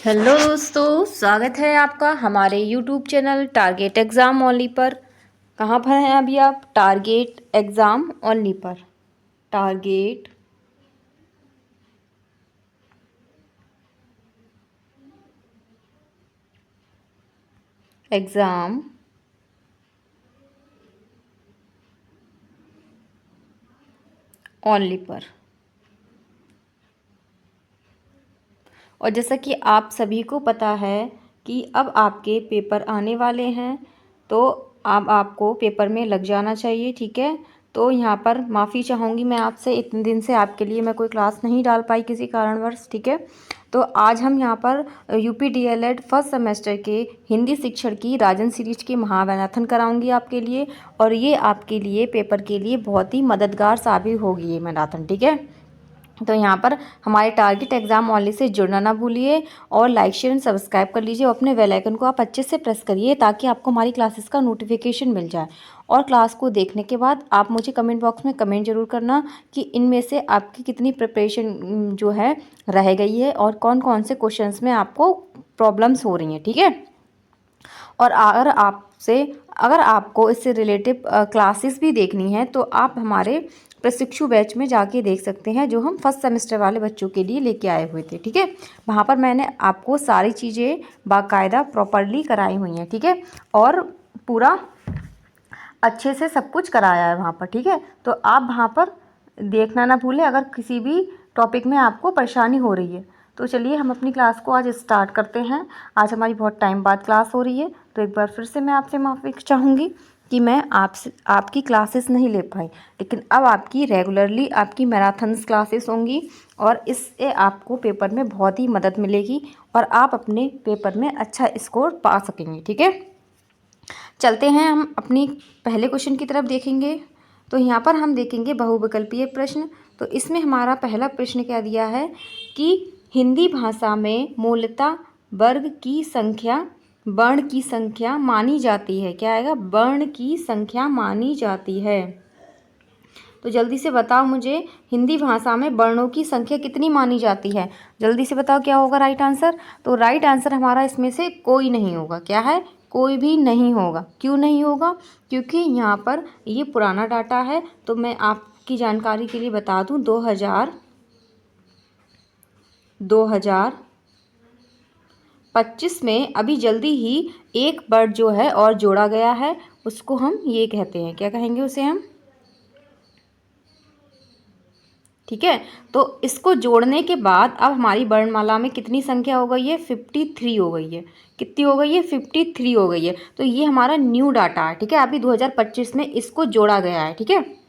Hello दोस्तों, स्वागत है आपका हमारे YouTube channel target exam only पर। कहाँ पर हैं अभी आप? टारगेट एग्ज़ाम ओनली पर। टारगेट एग्ज़ाम ओनली पर। और जैसा कि आप सभी को पता है कि अब आपके पेपर आने वाले हैं, तो अब आपको पेपर में लग जाना चाहिए। ठीक है, तो यहाँ पर माफ़ी चाहूँगी मैं आपसे, इतने दिन से आपके लिए मैं कोई क्लास नहीं डाल पाई किसी कारणवश। ठीक है, तो आज हम यहाँ पर यूपी डीएलएड फर्स्ट सेमेस्टर के हिंदी शिक्षण की राजन सीरीज की महामैराथन कराऊंगी आपके लिए, और ये आपके लिए पेपर के लिए बहुत ही मददगार साबित होगी ये मैराथन। ठीक है, तो यहाँ पर हमारे टारगेट एग्जाम ओनली से जुड़ना ना भूलिए, और लाइक शेयर एंड सब्सक्राइब कर लीजिए, और अपने बेल आइकन को आप अच्छे से प्रेस करिए ताकि आपको हमारी क्लासेस का नोटिफिकेशन मिल जाए। और क्लास को देखने के बाद आप मुझे कमेंट बॉक्स में कमेंट जरूर करना कि इनमें से आपकी कितनी प्रिपरेशन जो है रह गई है, और कौन कौन से क्वेश्चंस में आपको प्रॉब्लम्स हो रही हैं। ठीक है, और अगर आपको इससे रिलेटिव क्लासेस भी देखनी है तो आप हमारे प्रशिक्षु बैच में जाके देख सकते हैं, जो हम फर्स्ट सेमेस्टर वाले बच्चों के लिए लेके आए हुए थे। ठीक है, वहाँ पर मैंने आपको सारी चीज़ें बाकायदा प्रॉपरली कराई हुई हैं। ठीक है, और पूरा अच्छे से सब कुछ कराया है वहाँ पर। ठीक है, तो आप वहाँ पर देखना ना भूलें अगर किसी भी टॉपिक में आपको परेशानी हो रही है। तो चलिए हम अपनी क्लास को आज स्टार्ट करते हैं। आज हमारी बहुत टाइम बाद क्लास हो रही है, तो एक बार फिर से मैं आपसे माफ़ी चाहूँगी कि मैं आपकी क्लासेस नहीं ले पाई, लेकिन अब आपकी रेगुलरली आपकी मैराथन्स क्लासेस होंगी, और इससे आपको पेपर में बहुत ही मदद मिलेगी, और आप अपने पेपर में अच्छा स्कोर पा सकेंगे। ठीक है, चलते हैं हम अपनी पहले क्वेश्चन की तरफ देखेंगे। तो यहाँ पर हम देखेंगे बहुविकल्पीय प्रश्न। तो इसमें हमारा पहला प्रश्न क्या दिया है कि हिंदी भाषा में मूलतः वर्ग की संख्या वर्ण की संख्या मानी जाती है। क्या आएगा? वर्ण की संख्या मानी जाती है। तो जल्दी से बताओ मुझे, हिंदी भाषा में वर्णों की संख्या कितनी मानी जाती है? जल्दी से बताओ क्या होगा राइट आंसर। तो राइट आंसर हमारा इसमें से कोई नहीं होगा। क्या है? कोई भी नहीं होगा। क्यों नहीं होगा? क्योंकि यहाँ पर ये पुराना डाटा है। तो मैं आपकी जानकारी के लिए बता दूँ, 2025 में अभी जल्दी ही एक वर्ड जो है और जोड़ा गया है, उसको हम ये कहते हैं, क्या कहेंगे उसे हम? ठीक है, तो इसको जोड़ने के बाद अब हमारी वर्णमाला में कितनी संख्या हो गई है? 53 हो गई है। कितनी हो गई है? 53 हो गई है। तो ये हमारा न्यू डाटा है। ठीक है, अभी 2025 में इसको जोड़ा गया है। ठीक है,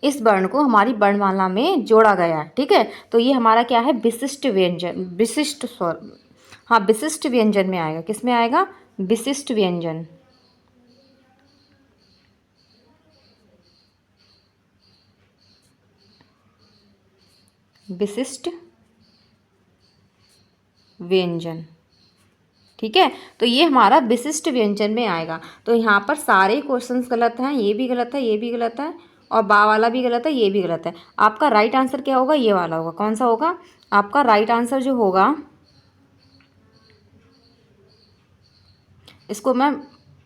इस वर्ण को हमारी वर्णमाला में जोड़ा गया है। ठीक है, तो ये हमारा क्या है? विशिष्ट व्यंजन, विशिष्ट स्वर, हाँ विशिष्ट व्यंजन में आएगा। किस में आएगा? विशिष्ट व्यंजन। विशिष्ट व्यंजन। ठीक है, तो ये हमारा विशिष्ट व्यंजन में आएगा। तो यहाँ पर सारे क्वेश्चंस गलत हैं, ये भी गलत है, ये भी गलत है, और बा वाला भी गलत है, ये भी गलत है। आपका राइट आंसर क्या होगा? ये वाला होगा। कौन सा होगा? आपका राइट आंसर जो होगा, इसको मैं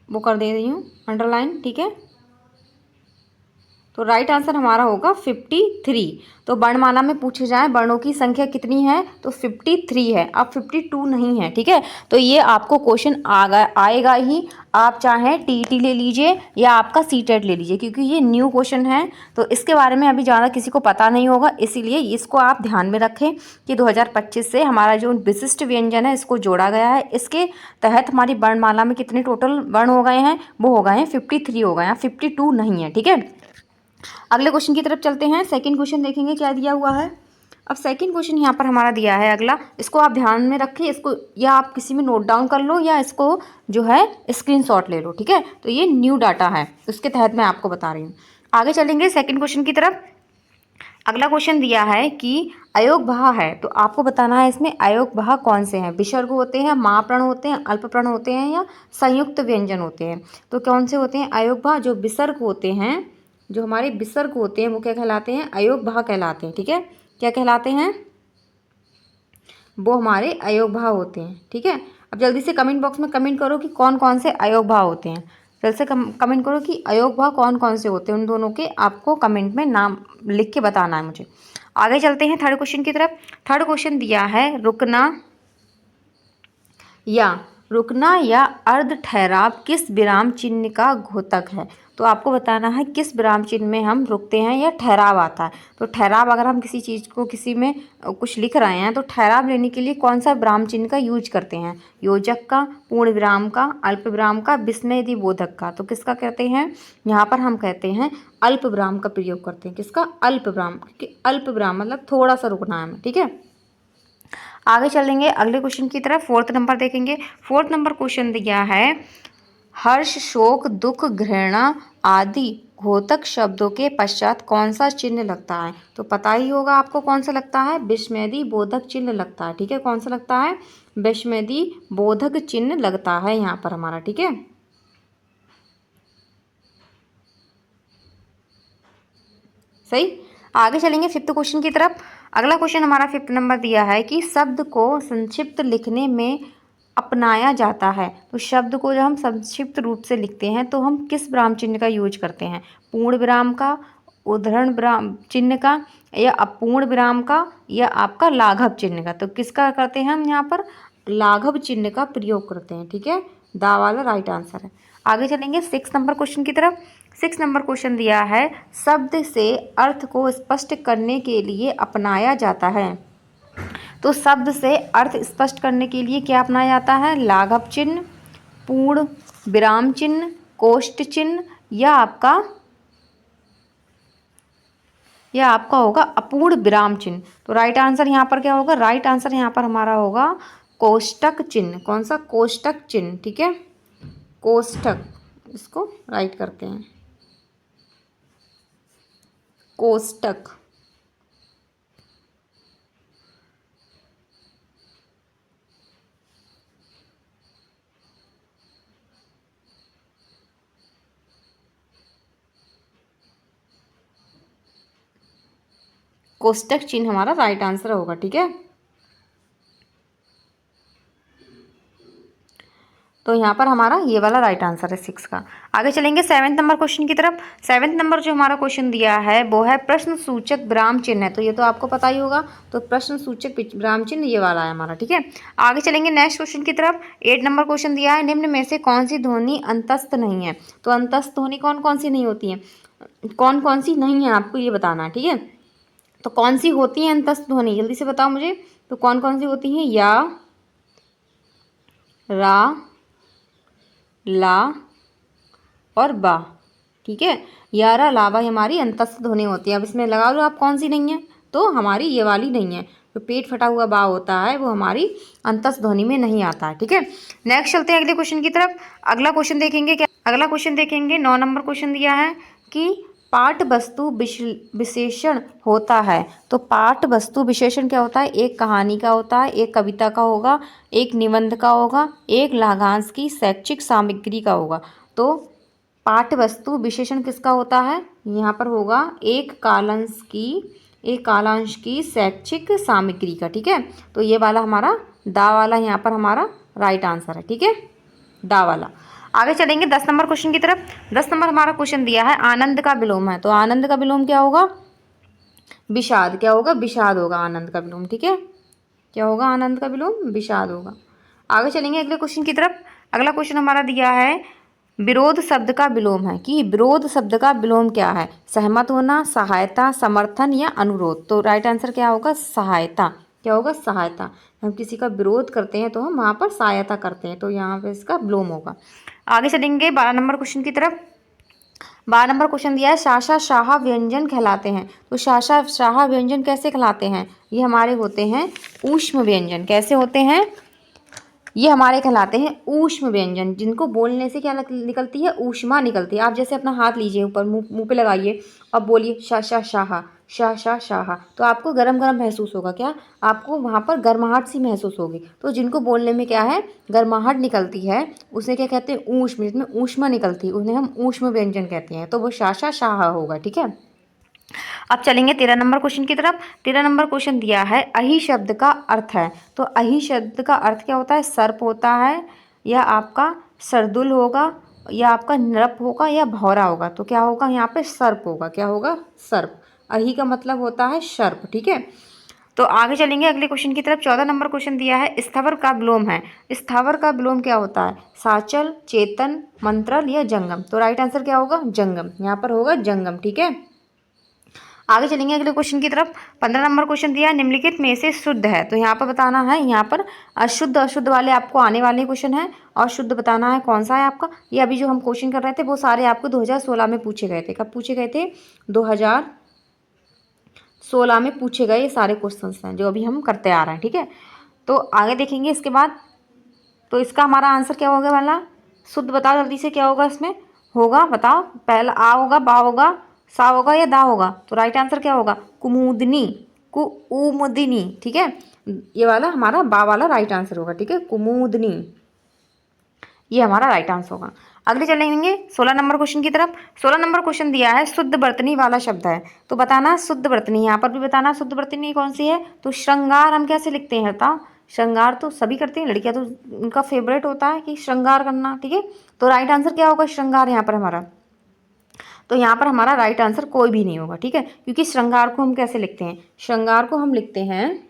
वो कर दे रही हूँ अंडरलाइन। ठीक है, तो राइट आंसर हमारा होगा 53। तो वर्णमाला में पूछे जाए वर्णों की संख्या कितनी है, तो 53 है, अब 52 नहीं है। ठीक है, तो ये आपको क्वेश्चन आएगा ही। आप चाहें टीईटी ले लीजिए या आपका सीटेट ले लीजिए, क्योंकि ये न्यू क्वेश्चन है, तो इसके बारे में अभी ज़्यादा किसी को पता नहीं होगा। इसीलिए इसको आप ध्यान में रखें कि 2025 से हमारा जो विशिष्ट व्यंजन है इसको जोड़ा गया है। इसके तहत हमारी वर्णमाला में कितने टोटल वर्ण हो गए हैं? वो हो गए हैं 53 हो गए हैं, 52 नहीं है। ठीक है, अगले क्वेश्चन की तरफ चलते हैं। सेकंड क्वेश्चन देखेंगे क्या दिया हुआ है। अब सेकंड क्वेश्चन यहाँ पर हमारा दिया है अगला, इसको आप ध्यान में रखें, इसको या आप किसी में नोट डाउन कर लो या इसको जो है स्क्रीनशॉट ले लो। ठीक है, तो ये न्यू डाटा है, उसके तहत मैं आपको बता रही हूँ। आगे चलेंगे सेकंड क्वेश्चन की तरफ। अगला क्वेश्चन दिया है कि अयोग भा है, तो आपको बताना है इसमें अयोग भा कौन से हैं? विसर्ग होते हैं, महाप्रण होते हैं, अल्प प्रण होते हैं, या संयुक्त व्यंजन होते हैं? तो कौन से होते हैं अयोग भा? जो विसर्ग होते हैं, जो हमारे विसर्ग होते हैं वो क्या कहलाते हैं? अयोग भा कहलाते हैं। ठीक है, क्या कहलाते हैं? वो हमारे अयोगभाव होते हैं। ठीक है, अब जल्दी से कमेंट बॉक्स में कमेंट करो कि कौन कौन से अयोगभाव होते हैं। जल्दी से कमेंट करो कि अयोगभाव कौन कौन से होते हैं, उन दोनों के आपको कमेंट में नाम लिख के बताना है मुझे। आगे चलते हैं थर्ड क्वेश्चन की तरफ। थर्ड क्वेश्चन दिया है रुकना या अर्ध ठहराव किस विराम चिन्ह का घोतक है। तो आपको बताना है किस विराम चिन्ह में हम रुकते हैं या ठहराव आता है। तो ठहराव, अगर हम किसी चीज़ को किसी में कुछ लिख रहे हैं तो ठहराव लेने के लिए कौन सा विराम चिन्ह का यूज करते हैं? योजक का, पूर्ण विराम का, अल्प विराम का, विस्मयदि बोधक का। तो किसका कहते हैं? यहाँ पर हम कहते हैं अल्प विराम का प्रयोग करते हैं। किसका? अल्प विराम, क्योंकि अल्प विराम मतलब थोड़ा सा रुकना है हमें। ठीक है, आगे चलेंगे अगले क्वेश्चन की तरफ। फोर्थ नंबर देखेंगे। फोर्थ नंबर क्वेश्चन दिया है हर्ष, शोक, दुख, घृणा आदि घोतक शब्दों के पश्चात कौन सा चिन्ह लगता है? तो पता ही होगा आपको कौन सा लगता है, विस्मयदि बोधक चिन्ह लगता है। ठीक है, कौन सा लगता है? विस्मयदि बोधक चिन्ह लगता है यहाँ पर हमारा। ठीक है, सही। आगे चलेंगे फिफ्थ क्वेश्चन की तरफ। अगला क्वेश्चन हमारा फिफ्थ नंबर दिया है कि शब्द को संक्षिप्त लिखने में अपनाया जाता है। तो शब्द को जब हम संक्षिप्त रूप से लिखते हैं तो हम किस विराम चिन्ह का यूज करते हैं? पूर्ण विराम का, उद्धरण विराम चिन्ह का, या अपूर्ण विराम का, या आपका लाघव चिन्ह का। तो किसका करते हैं हम यहाँ पर? लाघव चिन्ह का प्रयोग करते हैं। ठीक है, दा वाला राइट आंसर है। आगे चलेंगे सिक्स नंबर क्वेश्चन की तरफ। सिक्स नंबर क्वेश्चन दिया है शब्द से अर्थ को स्पष्ट करने के लिए अपनाया जाता है। तो शब्द से अर्थ स्पष्ट करने के लिए क्या अपनाया जाता है? लाघव चिन्ह, पूर्ण विराम चिन्ह, कोष्ठ चिन्ह, या आपका होगा अपूर्ण विराम चिन्ह। तो राइट आंसर यहाँ पर क्या होगा? राइट आंसर यहाँ पर हमारा होगा कोष्टक चिन्ह। कौन सा? कोष्टक चिन्ह। ठीक है, कोष्टक, इसको राइट करते हैं कोष्टक। कोष्टक चिन्ह हमारा राइट आंसर होगा। ठीक है, तो यहाँ पर हमारा ये वाला राइट आंसर है सिक्स का। आगे चलेंगे सेवेंथ नंबर क्वेश्चन की तरफ। सेवेंथ नंबर जो हमारा क्वेश्चन दिया है वो है प्रश्न सूचक विराम चिन्ह है। तो ये तो आपको पता ही होगा। तो प्रश्न सूचक विराम चिन्ह ये वाला है हमारा। ठीक है, आगे चलेंगे नेक्स्ट क्वेश्चन की तरफ। 8 नंबर क्वेश्चन दिया है निम्न में से कौन सी ध्वनि अंतस्थ नहीं है। तो अंतस्थ ध्वनि कौन कौन सी नहीं होती है, कौन कौन सी नहीं है, आपको ये बताना है। ठीक है, तो कौन सी होती है अंतस्थ ध्वनि, जल्दी से बताओ मुझे। तो कौन कौन सी होती हैं? या, रा, ला और बा। ठीक है, या, रा, ला, बा हमारी अंतस्थ ध्वनि होती है। अब इसमें लगा लो आप कौन सी नहीं है। तो हमारी ये वाली नहीं है। तो पेट फटा हुआ बा होता है वो हमारी अंतस्थ ध्वनि में नहीं आता है। ठीक है, नेक्स्ट चलते हैं अगले क्वेश्चन की तरफ। अगला क्वेश्चन देखेंगे क्या? अगला क्वेश्चन देखेंगे 9 नंबर क्वेश्चन दिया है कि पाठ वस्तु विशेषण होता है। तो पाठ वस्तु विशेषण क्या होता है? एक कहानी का होता है, एक कविता का होगा, एक निबंध का होगा, एक लाघांश की शैक्षिक सामग्री का होगा। तो पाठ वस्तु विशेषण किसका होता है? यहाँ पर होगा एक कालांश की शैक्षिक सामग्री का। ठीक है, तो ये वाला हमारा दा वाला यहाँ पर हमारा राइट आंसर है। ठीक है, दा वाला। आगे चलेंगे 10 नंबर क्वेश्चन की तरफ। 10 नंबर हमारा क्वेश्चन दिया है आनंद का विलोम है। तो आनंद का विलोम क्या होगा? विषाद। क्या होगा? विषाद होगा आनंद का विलोम। ठीक है, क्या होगा? आनंद का विलोम विषाद होगा। आगे चलेंगे अगले क्वेश्चन की तरफ। अगला क्वेश्चन हमारा दिया है विरोध शब्द का विलोम है। कि विरोध शब्द का विलोम क्या है? सहमत होना, सहायता, समर्थन या अनुरोध। तो राइट आंसर क्या होगा? सहायता। क्या होगा? सहायता। हम किसी का विरोध करते हैं तो हम वहाँ पर सहायता करते हैं, तो यहाँ पे इसका विलोम होगा। आगे चलेंगे 12 नंबर क्वेश्चन की तरफ। 12 नंबर क्वेश्चन दिया है शासा शाह व्यंजन कहलाते हैं। तो शासा शाह व्यंजन कैसे कहलाते हैं? ये हमारे होते हैं ऊष्म व्यंजन। कैसे होते हैं? ये हमारे कहलाते हैं ऊष्म व्यंजन, जिनको बोलने से क्या निकलती है? ऊष्मा निकलती है। आप जैसे अपना हाथ लीजिए ऊपर, मुंह पे लगाइए, अब बोलिए शाह शाह, शाह शाह, तो आपको गरम गरम महसूस होगा। क्या? आपको वहाँ पर गर्माहट सी महसूस होगी। तो जिनको बोलने में क्या है? गर्माहट निकलती है, उसे क्या कहते हैं? ऊष्म। जिसमें ऊष्मा निकलती है उन्हें हम ऊष्म व्यंजन कहते हैं। तो वो शाह शाह होगा। ठीक है, अब चलेंगे 13 नंबर क्वेश्चन की तरफ। 13 नंबर क्वेश्चन दिया है अहि शब्द का अर्थ है। तो अहि शब्द का अर्थ क्या होता है? सर्प होता है, या आपका सरदुल होगा, या आपका नृप होगा, या भौरा होगा। तो क्या होगा यहाँ पे? सर्प होगा। क्या होगा? सर्प। अहि का मतलब होता है सर्प। ठीक है, तो आगे चलेंगे अगले क्वेश्चन की तरफ। 14 नंबर क्वेश्चन दिया है स्थावर का विलोम है। स्थावर का विलोम क्या होता है? साचल, चेतन, मंत्रल या जंगम। तो राइट आंसर क्या होगा? जंगम। यहाँ पर होगा जंगम। ठीक है, आगे चलेंगे अगले क्वेश्चन की तरफ। 15 नंबर क्वेश्चन दिया है निम्नलिखित में से शुद्ध है। तो यहाँ पर बताना है, यहाँ पर अशुद्ध अशुद्ध वाले आपको आने वाले क्वेश्चन है, और शुद्ध बताना है कौन सा है आपका। ये अभी जो हम क्वेश्चन कर रहे थे वो सारे आपको 2016 में पूछे गए थे। कब पूछे गए थे? 2016 में पूछे गए ये सारे क्वेश्चन हैं जो अभी हम करते आ रहे हैं। ठीक है, तो आगे देखेंगे इसके बाद। तो इसका हमारा आंसर क्या होगा वाला? शुद्ध बताओ जल्दी से, क्या होगा इसमें? होगा, बताओ। पहला आ होगा, बा होगा, सा होगा या दा होगा। तो राइट आंसर क्या होगा? कुमुदनी, कुमुदनी। ठीक है, ये वाला हमारा बा वाला राइट आंसर होगा। ठीक है, कुमुदनी, ये हमारा राइट आंसर होगा। अगले चलेंगे 16 नंबर क्वेश्चन की तरफ। 16 नंबर क्वेश्चन दिया है शुद्ध वर्तनी वाला शब्द है। तो बताना शुद्ध वर्तनी, यहाँ पर भी बताना शुद्ध वर्तनी कौन सी है। तो श्रृंगार हम कैसे लिखते हैं बताओ? श्रृंगार तो सभी करते हैं, लड़कियां तो उनका फेवरेट होता है कि श्रृंगार करना। ठीक है, तो राइट आंसर क्या होगा? श्रृंगार यहाँ पर हमारा। तो यहाँ पर हमारा राइट आंसर कोई भी नहीं होगा। ठीक है, क्योंकि श्रृंगार को हम कैसे लिखते हैं? श्रृंगार को हम लिखते हैं,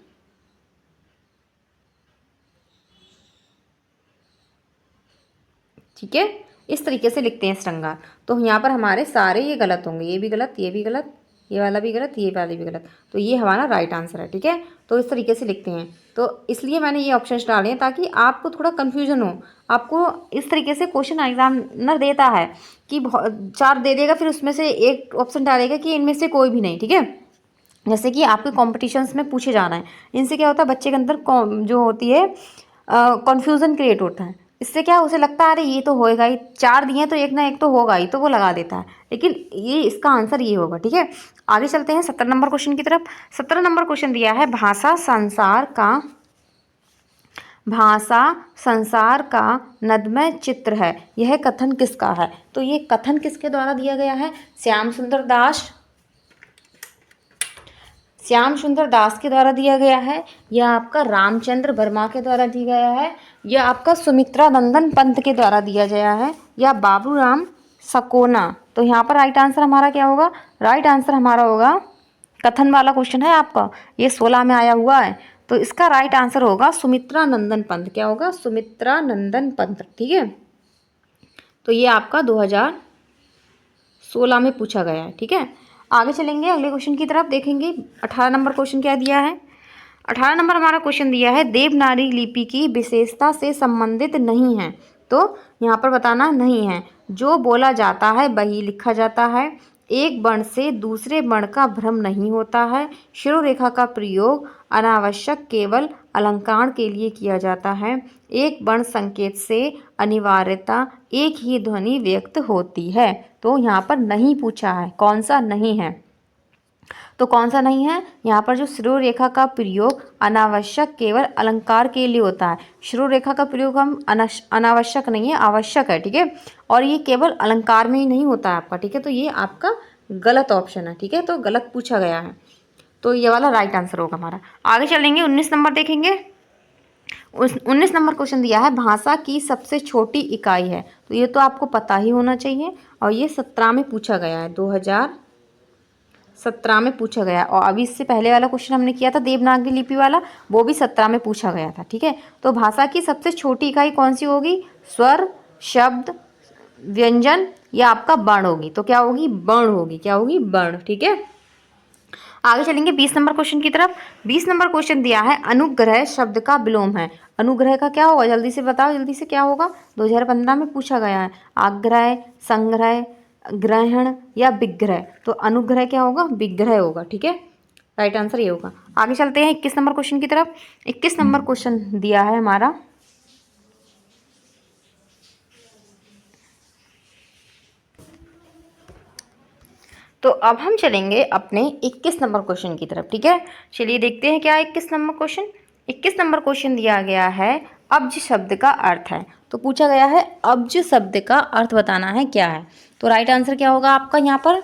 ठीक है, इस तरीके से लिखते हैं श्रृंगार। तो यहाँ पर हमारे सारे ये गलत होंगे, ये भी गलत, ये भी गलत, ये वाला भी गलत, ये वाला भी गलत। तो ये हमारा राइट आंसर है। ठीक है, तो इस तरीके से लिखते हैं। तो इसलिए मैंने ये ऑप्शन डाले हैं ताकि आपको थोड़ा कन्फ्यूजन हो। आपको इस तरीके से क्वेश्चन एग्जामिनर देता है कि 4 दे देगा, फिर उसमें से एक ऑप्शन डालेगा कि इनमें से कोई भी नहीं। ठीक है, जैसे कि आपके कॉम्पिटिशन्स में पूछे जाना है, इनसे क्या होता है? बच्चे के अंदर जो होती है कन्फ्यूज़न क्रिएट होता है। इससे क्या उसे लगता है अरे ये तो होएगा ही, 4 दिए तो एक ना एक तो होगा ही, तो वो लगा देता है। लेकिन ये इसका आंसर ये होगा। ठीक है, आगे चलते हैं 17 नंबर क्वेश्चन की तरफ। 17 नंबर क्वेश्चन दिया है भाषा संसार का नदमय चित्र है, यह कथन किसका है? तो ये कथन किसके द्वारा दिया गया है? श्याम सुंदर दास के द्वारा दिया गया है, या आपका रामचंद्र वर्मा के द्वारा दिया गया है, या आपका सुमित्रा नंदन पंत के द्वारा दिया गया है, या बाबूराम सकोना। तो यहाँ पर राइट आंसर हमारा क्या होगा? राइट आंसर हमारा होगा, कथन वाला क्वेश्चन है आपका, ये 16 में आया हुआ है। तो इसका राइट आंसर होगा सुमित्रा नंदन पंत। क्या होगा? सुमित्रा नंदन पंत। ठीक है, तो ये आपका 2016 में पूछा गया है। ठीक है, आगे चलेंगे अगले क्वेश्चन की तरफ, देखेंगे 18 नंबर क्वेश्चन क्या दिया है। 18 नंबर हमारा क्वेश्चन दिया है देवनागरी लिपि की विशेषता से संबंधित नहीं है। तो यहाँ पर बताना नहीं है, जो बोला जाता है वही लिखा जाता है, एक वर्ण से दूसरे वर्ण का भ्रम नहीं होता है, शिरोरेखा का प्रयोग अनावश्यक केवल अलंकार के लिए किया जाता है, एक वर्ण संकेत से अनिवार्यता एक ही ध्वनि व्यक्त होती है। तो यहाँ पर नहीं पूछा है, कौन सा नहीं है? तो कौन सा नहीं है? यहाँ पर जो शिरोरेखा का प्रयोग अनावश्यक केवल अलंकार के लिए होता है। शिरोरेखा का प्रयोग हम अनावश्यक नहीं है, आवश्यक है। ठीक है, और ये केवल अलंकार में ही नहीं होता है आपका। ठीक है, तो ये आपका गलत ऑप्शन है। ठीक है, तो गलत पूछा गया है, तो ये वाला राइट आंसर होगा हमारा। आगे चलेंगे 19 नंबर देखेंगे। 19 नंबर क्वेश्चन दिया है भाषा की सबसे छोटी इकाई है। तो ये तो आपको पता ही होना चाहिए, और ये 17 में पूछा गया है, 2017 में पूछा गया। और अभी इससे पहले वाला क्वेश्चन हमने किया था देवनागरी लिपि वाला, वो भी 17 में पूछा गया था। ठीक है, तो भाषा की सबसे छोटी इकाई कौन सी होगी? स्वर, शब्द, व्यंजन, या आपका वर्ण होगी। तो क्या होगी? वर्ण होगी। क्या होगी? वर्ण। ठीक है, आगे चलेंगे 20 नंबर क्वेश्चन की तरफ। 20 नंबर क्वेश्चन दिया है अनुग्रह शब्द का विलोम है। अनुग्रह का क्या होगा? जल्दी से बताओ, जल्दी से क्या होगा? 2015 में पूछा गया है। आग्रह, संग्रह, ग्रहण या विग्रह। तो अनुग्रह क्या होगा? विग्रह होगा। ठीक है, राइट आंसर ये होगा। आगे चलते हैं 21 नंबर क्वेश्चन की तरफ। 21 नंबर क्वेश्चन दिया है हमारा, तो अब हम चलेंगे अपने 21 नंबर क्वेश्चन की तरफ। ठीक है, चलिए देखते हैं क्या है 21 नंबर क्वेश्चन। 21 नंबर क्वेश्चन दिया गया है अब्ज शब्द का अर्थ है। तो पूछा गया है अब्ज शब्द का अर्थ बताना है क्या है। तो राइट आंसर क्या होगा आपका यहाँ पर?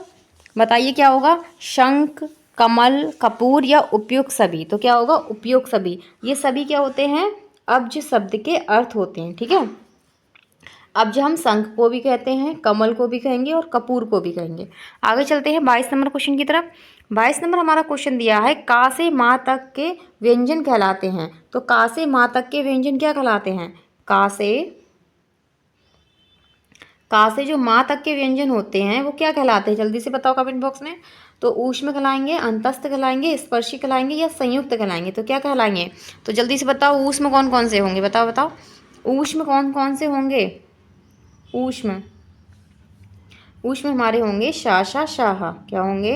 बताइए क्या होगा, शंख, कमल, कपूर या उपयुक्त सभी। तो क्या होगा, उपयुक्त सभी। ये सभी क्या होते हैं, अब्ज शब्द के अर्थ होते हैं, ठीक है। अब जो हम शंख को भी कहते हैं, कमल को भी कहेंगे और कपूर को भी कहेंगे। आगे चलते हैं 22 नंबर क्वेश्चन की तरफ। 22 नंबर हमारा क्वेश्चन दिया है, का से माँ तक के व्यंजन कहलाते हैं। तो का से माँ तक के व्यंजन क्या कहलाते हैं, का से जो माँ तक के व्यंजन होते हैं वो क्या कहलाते हैं, जल्दी से बताओ कमेंट बॉक्स में। तो ऊष्म कहलाएंगे, अंतस्थ कहलाएंगे, स्पर्शी कहलाएंगे या संयुक्त कहलाएंगे। तो क्या कहलाएंगे, तो जल्दी से बताओ, ऊष्म कौन कौन से होंगे, बताओ बताओ, ऊष्म कौन कौन से होंगे। ऊष्म ऊष्म हमारे होंगे शा शा शाह। क्या होंगे,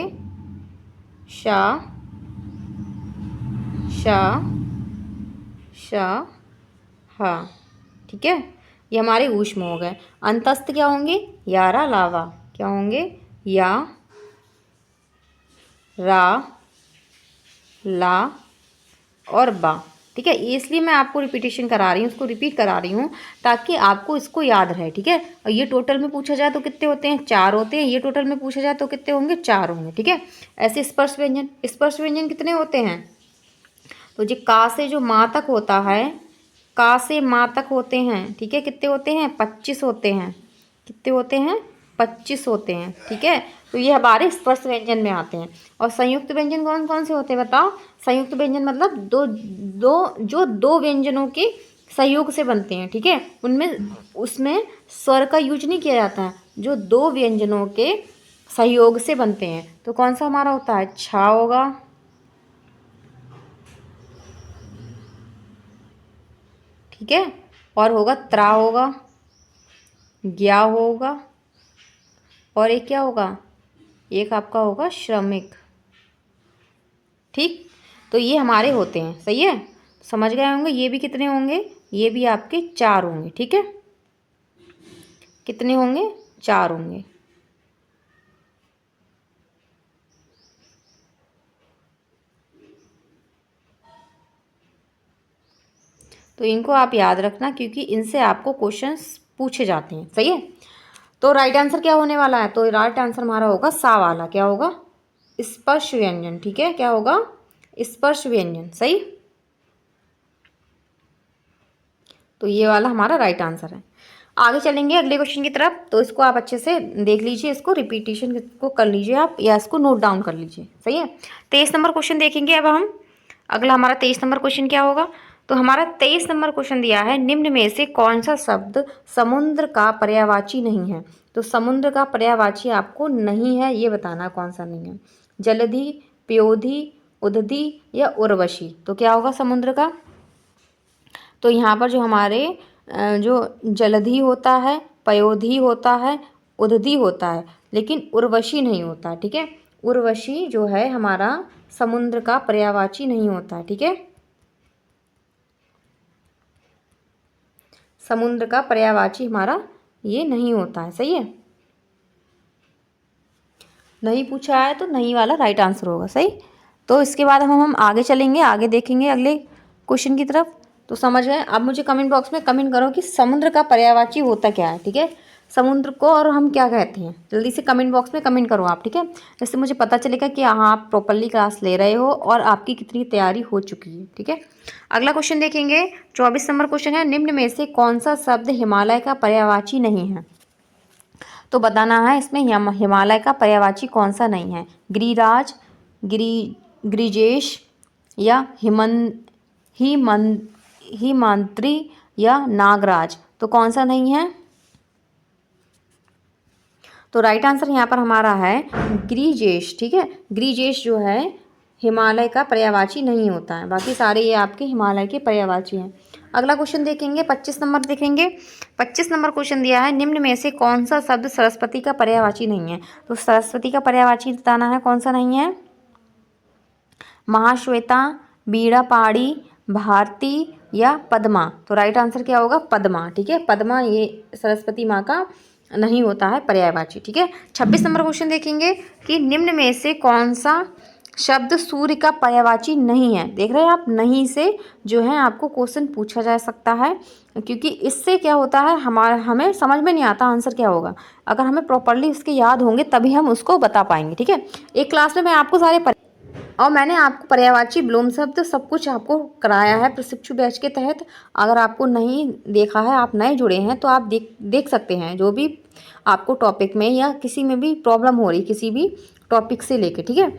शा शा शा हा, ठीक है, ये हमारे ऊष्म हो गए। अंतस्थ क्या होंगे, यारा लावा। क्या होंगे, या रा ला और बा, ठीक है। इसलिए मैं आपको रिपीटेशन करा रही हूँ, उसको रिपीट करा रही हूँ ताकि आपको इसको याद रहे, ठीक है। और ये टोटल में पूछा जाए तो कितने होते हैं, 4 होते हैं। ये टोटल में पूछा जाए तो कितने होंगे, 4 होंगे, ठीक है। ऐसे स्पर्श व्यंजन कितने होते हैं, तो जो का से जो माँ तक होता है, का से माँ तक होते हैं, ठीक है, कितने होते हैं, 25 होते हैं। कितने होते हैं, 25 होते हैं, ठीक है। तो ये हमारे स्पर्श व्यंजन में आते हैं। और संयुक्त व्यंजन कौन कौन से होते हैं बताओ। संयुक्त व्यंजन मतलब दो व्यंजनों के सहयोग से बनते हैं, ठीक है। उसमें स्वर का यूज नहीं किया जाता है, जो 2 व्यंजनों के सहयोग से बनते हैं। तो कौन सा हमारा होता है, छा होगा, ठीक है, और होगा त्रा होगा, ज्ञा होगा, और एक क्या होगा, एक आपका होगा श्रमिक, ठीक। तो ये हमारे होते हैं, सही है, समझ गए होंगे। ये भी कितने होंगे, ये भी आपके 4 होंगे, ठीक है। कितने होंगे, 4 होंगे। तो इनको आप याद रखना क्योंकि इनसे आपको क्वेश्चंस पूछे जाते हैं, सही है। तो राइट आंसर क्या होने वाला है, तो राइट आंसर हमारा होगा सा वाला। क्या होगा, स्पर्श व्यंजन, ठीक है। क्या होगा, स्पर्श व्यंजन, सही। तो ये वाला हमारा राइट आंसर है। आगे चलेंगे अगले क्वेश्चन की तरफ। तो इसको आप अच्छे से देख लीजिए, इसको रिपीटेशन को कर लीजिए आप, या इसको नोट डाउन कर लीजिए, सही है। 23 नंबर क्वेश्चन देखेंगे अब हम। अगला हमारा 23 नंबर क्वेश्चन क्या होगा, तो हमारा 23 नंबर क्वेश्चन दिया है, निम्न में से कौन सा शब्द समुद्र का पर्यायवाची नहीं है। तो समुद्र का पर्यायवाची आपको नहीं है, ये बताना कौन सा नहीं है। जलधि, प्योधि, उदधि या उर्वशी। तो क्या होगा समुद्र का, तो यहाँ पर जो हमारे जो जलधि होता है, पयोधि होता है, उदधि होता है, लेकिन उर्वशी नहीं होता, ठीक है। उर्वशी जो है हमारा समुद्र का पर्यायवाची नहीं होता, ठीक है। समुद्र का पर्यायवाची हमारा ये नहीं होता है, सही है। नहीं पूछा है तो नहीं वाला राइट आंसर होगा, सही। तो इसके बाद हम आगे चलेंगे, आगे देखेंगे अगले क्वेश्चन की तरफ। तो समझ गए। अब मुझे कमेंट बॉक्स में कमेंट करो कि समुद्र का पर्यायवाची होता क्या है, ठीक है। समुद्र को और हम क्या कहते हैं, जल्दी से कमेंट बॉक्स में कमेंट करो आप, ठीक है। इससे मुझे पता चलेगा कि हाँ आप प्रॉपरली क्लास ले रहे हो और आपकी कितनी तैयारी हो चुकी है, ठीक है। अगला क्वेश्चन देखेंगे, 24 नंबर क्वेश्चन है, निम्न में से कौन सा शब्द हिमालय का पर्यायवाची नहीं है। तो बताना है इसमें हिमालय का पर्यायवाची कौन सा नहीं है। गिरिराज, गिरिजेश या हिमांत्री या नागराज। तो कौन सा नहीं है, तो राइट आंसर यहाँ पर हमारा है गिरिजेश, ठीक है। गिरिजेश जो है हिमालय का पर्यायवाची नहीं होता है, बाकी सारे ये आपके हिमालय के पर्यायवाची हैं। अगला क्वेश्चन देखेंगे, 25 नंबर देखेंगे। 25 नंबर क्वेश्चन दिया है, निम्न में से कौन सा शब्द सरस्वती का पर्यायवाची नहीं है। तो सरस्वती का पर्यायवाची बताना है कौन सा नहीं है। महाश्वेता, बीड़ा पाड़ी, भारती या पद्मा। तो राइट आंसर क्या होगा, पद्मा, ठीक है। पद्मा ये सरस्वती माँ का नहीं होता है पर्यायवाची, ठीक है। 26 नंबर क्वेश्चन देखेंगे कि निम्न में से कौन सा शब्द सूर्य का पर्यायवाची नहीं है। देख रहे हैं आप, नहीं से जो है आपको क्वेश्चन पूछा जा सकता है, क्योंकि इससे क्या होता है हमें समझ में नहीं आता आंसर क्या होगा। अगर हमें प्रॉपरली उसके याद होंगे तभी हम उसको बता पाएंगे। ठीक है, एक क्लास में मैं आपको और मैंने आपको पर्यायवाची विलोम शब्द सब कुछ आपको कराया है प्रशिक्षु बैच के तहत। अगर आपको नहीं देखा है, आप नए जुड़े हैं, तो आप देख सकते हैं जो भी आपको टॉपिक में या किसी में भी प्रॉब्लम हो रही, किसी भी टॉपिक से लेके, ठीक है,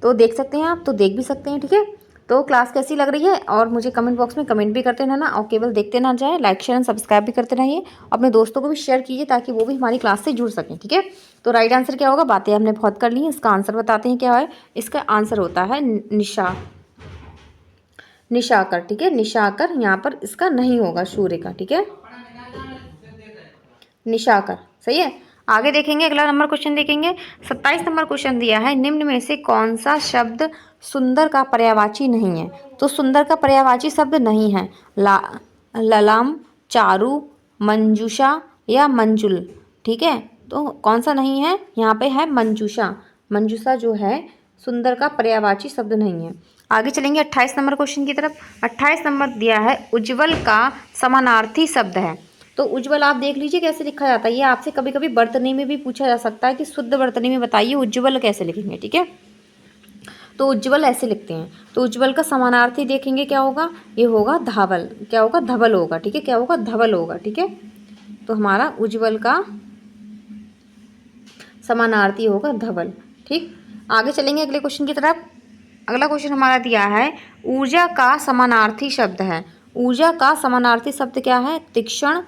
तो देख सकते हैं आप, तो देख भी सकते हैं। ठीक है, तो क्लास कैसी लग रही है और मुझे कमेंट बॉक्स में कमेंट भी करते रहना, और केवल देखते ना जाए, लाइक शेयर एंड सब्सक्राइब भी करते रहिए। अपने दोस्तों को भी शेयर कीजिए ताकि वो भी हमारी क्लास से जुड़ सकें। ठीक है, तो राइट आंसर क्या होगा, बातें हमने बहुत कर ली हैं, इसका आंसर बताते हैं क्या है। इसका आंसर होता है निशाकर। ठीक है, निशाकर, यहाँ पर इसका नहीं होगा सूर्य का। ठीक है, निशाकर सही है। आगे देखेंगे, अगला नंबर क्वेश्चन देखेंगे। 27 नंबर क्वेश्चन दिया है, निम्न में से कौन सा शब्द सुंदर का पर्यायवाची नहीं है। तो सुंदर का पर्यायवाची शब्द नहीं है ललाम, चारू, मंजूषा या मंजुल। ठीक है, तो कौन सा नहीं है, यहाँ पे है मंजूषा। मंजूषा जो है सुंदर का पर्यायवाची शब्द नहीं है। आगे चलेंगे 28 नंबर क्वेश्चन की तरफ। 28 नंबर दिया है, उज्ज्वल का समानार्थी शब्द है। तो उज्ज्वल आप देख लीजिए कैसे लिखा जाता है। ये आपसे कभी कभी वर्तनी में भी पूछा जा सकता है कि शुद्ध वर्तनी में बताइए उज्ज्वल कैसे लिखेंगे। ठीक है, तो उज्ज्वल ऐसे लिखते हैं। तो उज्ज्वल का समानार्थी देखेंगे क्या होगा, ये होगा धावल। क्या होगा, धवल होगा। ठीक है, क्या होगा, धवल होगा। ठीक है, तो हमारा उज्ज्वल का समानार्थी होगा धवल। ठीक, आगे चलेंगे अगले क्वेश्चन की तरफ। अगला क्वेश्चन हमारा दिया है, ऊर्जा का समानार्थी शब्द है। ऊर्जा का समानार्थी शब्द क्या है, तीक्ष्ण,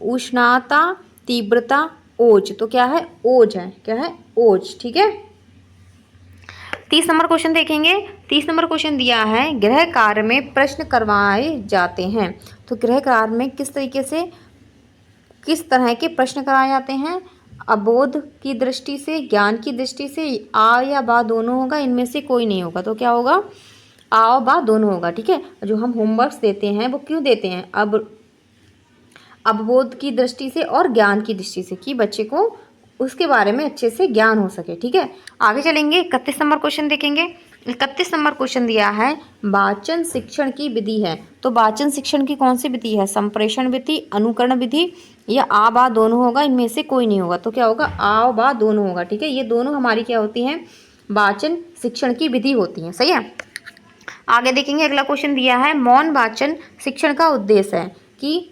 उष्णता, तीव्रता, ओज। तो क्या है, ओज है। क्या है, ओज। ठीक है, 30 नंबर क्वेश्चन देखेंगे। 30 नंबर क्वेश्चन दिया है, गृह कार्य में प्रश्न करवाए जाते हैं। तो गृह कार्य में किस तरीके से, किस तरह के प्रश्न कराए जाते हैं, अबोध की दृष्टि से, ज्ञान की दृष्टि से, आ या बा दोनों होगा, इनमें से कोई नहीं होगा। तो क्या होगा, आ और बा दोनों होगा। ठीक है, जो हम होमवर्क्स देते हैं वो क्यों देते हैं, अब अवबोध की दृष्टि से और ज्ञान की दृष्टि से, कि बच्चे को उसके बारे में अच्छे से ज्ञान हो सके। ठीक है, आगे चलेंगे 31 नंबर क्वेश्चन देखेंगे। 31 नंबर क्वेश्चन दिया है, वाचन शिक्षण की विधि है। तो वाचन शिक्षण की कौन सी विधि है, संप्रेषण विधि, अनुकरण विधि या आ बा दोनों होगा, इनमें से कोई नहीं होगा। तो क्या होगा, आ बा दोनों होगा। ठीक है, ये दोनों हमारी क्या होती हैं, वाचन शिक्षण की विधि होती हैं। सही है, आगे देखेंगे अगला क्वेश्चन दिया है, मौन वाचन शिक्षण का उद्देश्य है कि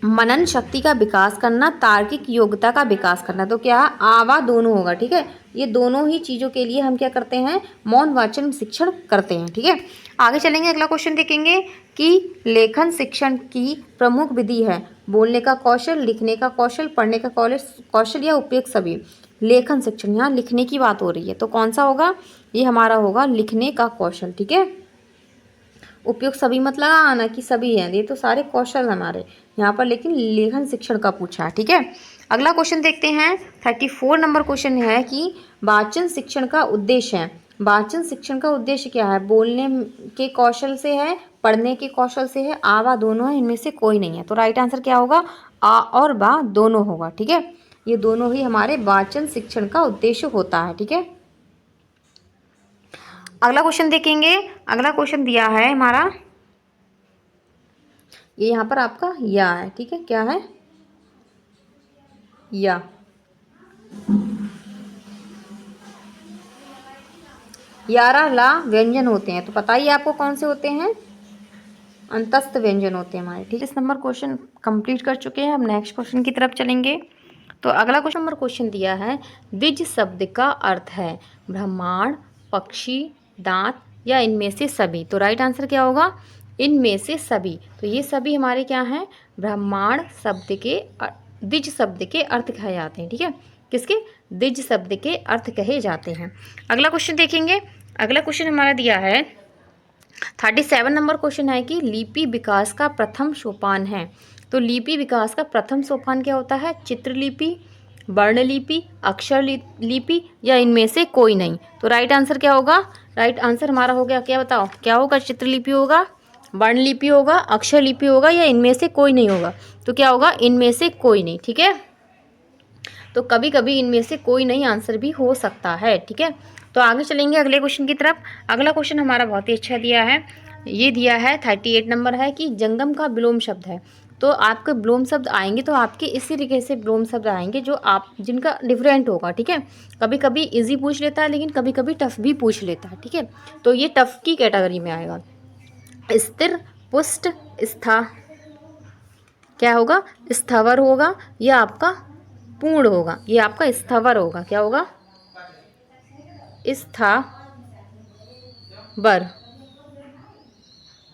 मनन शक्ति का विकास करना, तार्किक योग्यता का विकास करना। तो क्या आवा दोनों होगा। ठीक है, ये दोनों ही चीज़ों के लिए हम क्या करते हैं, मौन वाचन शिक्षण करते हैं। ठीक है, आगे चलेंगे अगला क्वेश्चन देखेंगे कि लेखन शिक्षण की प्रमुख विधि है, बोलने का कौशल, लिखने का कौशल, पढ़ने का कौशल या उपयुक्त सभी। लेखन शिक्षण, यहाँ लिखने की बात हो रही है, तो कौन सा होगा, ये हमारा होगा लिखने का कौशल। ठीक है, उपयुक्त सभी मत लगाना कि सभी हैं, ये तो सारे कौशल हमारे यहाँ पर, लेकिन लेखन शिक्षण का पूछा है। ठीक है, अगला क्वेश्चन देखते हैं। 34 नंबर क्वेश्चन है कि वाचन शिक्षण का उद्देश्य है। वाचन शिक्षण का उद्देश्य क्या है, बोलने के कौशल से है, पढ़ने के कौशल से है, आ बा दोनों है, इनमें से कोई नहीं है। तो राइट आंसर क्या होगा, आ और बा दोनों होगा। ठीक है, ये दोनों ही हमारे वाचन शिक्षण का उद्देश्य होता है। ठीक है, अगला क्वेश्चन देखेंगे। अगला क्वेश्चन दिया है हमारा, ये यहाँ पर आपका या है। ठीक है, क्या है, या। यारा ला व्यंजन होते हैं, तो बताइए आपको कौन से होते हैं, अंतस्थ व्यंजन होते हैं हमारे। ठीक है, इस नंबर क्वेश्चन कंप्लीट कर चुके हैं, अब नेक्स्ट क्वेश्चन की तरफ चलेंगे। तो अगला क्वेश्चन नंबर क्वेश्चन दिया है, द्विज शब्द का अर्थ है ब्रह्मांड, पक्षी, दांत या इनमें से सभी। तो राइट आंसर क्या होगा, इनमें से सभी। तो ये सभी हमारे क्या हैं, ब्रह्मांड शब्द के द्विज शब्द के अर्थ कहे जाते हैं। ठीक है, किसके, द्विज शब्द के अर्थ कहे जाते हैं। अगला क्वेश्चन देखेंगे। अगला क्वेश्चन हमारा दिया है 37 नंबर क्वेश्चन है कि लिपि विकास का प्रथम सोपान है। तो लिपि विकास का प्रथम सोपान क्या होता है, चित्रलिपि, वर्णलिपि, अक्षर लिपि या इनमें से कोई नहीं। तो राइट आंसर क्या होगा, राइट आंसर हमारा हो गया, क्या बताओ, क्या होगा, चित्रलिपि होगा, वर्णलिपि होगा, अक्षर लिपि होगा या इनमें से कोई नहीं होगा। तो क्या होगा, इनमें से कोई नहीं। ठीक है, तो कभी कभी इनमें से कोई नहीं आंसर भी हो सकता है। ठीक है, तो आगे चलेंगे अगले क्वेश्चन की तरफ। अगला क्वेश्चन हमारा बहुत ही अच्छा दिया है, ये दिया है 38 नंबर है कि जंगम का विलोम शब्द है। तो आपके विलोम शब्द आएंगे तो आपके इसी तरीके से विलोम शब्द आएंगे जो आप जिनका डिफरेंट होगा, ठीक है। कभी कभी इजी पूछ लेता है लेकिन कभी कभी टफ भी पूछ लेता है, ठीक है। तो ये टफ की कैटेगरी में आएगा। स्थिर, पुष्ट, स्था क्या होगा, स्थावर होगा, या आपका पूर्ण होगा, ये आपका स्थावर होगा। क्या होगा, स्थावर,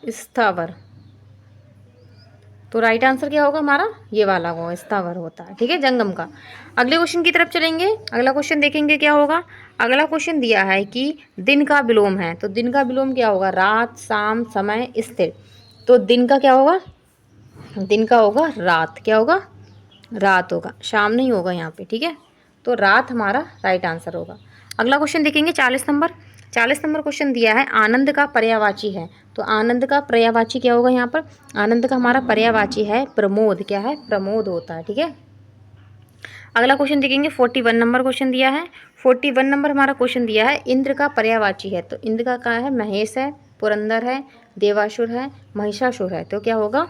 स्थावर। तो राइट आंसर क्या होगा हमारा, ये वाला होगा, स्थावर होता है, ठीक है, जंगम का। अगले क्वेश्चन की तरफ चलेंगे। अगला क्वेश्चन देखेंगे क्या होगा। अगला क्वेश्चन दिया है कि दिन का विलोम है। तो दिन का विलोम क्या होगा, रात, शाम, समय, स्थिर। तो दिन का क्या होगा, दिन का होगा रात। क्या होगा, रात होगा, शाम नहीं होगा यहाँ पे, ठीक है। तो रात हमारा राइट आंसर होगा। अगला क्वेश्चन देखेंगे 40 नंबर। 40 नंबर क्वेश्चन दिया है आनंद का पर्यायवाची है। तो आनंद का पर्यायवाची क्या होगा यहाँ पर, आनंद का हमारा पर्यायवाची है प्रमोद। क्या है, प्रमोद होता है, ठीक है। अगला क्वेश्चन देखेंगे 41 नंबर क्वेश्चन दिया है। 41 नंबर हमारा क्वेश्चन दिया है इंद्र का पर्यायवाची है। तो इंद्र का क्या है, महेश है, पुरंदर है, देवासुर है, महिषासुर है। तो क्या होगा,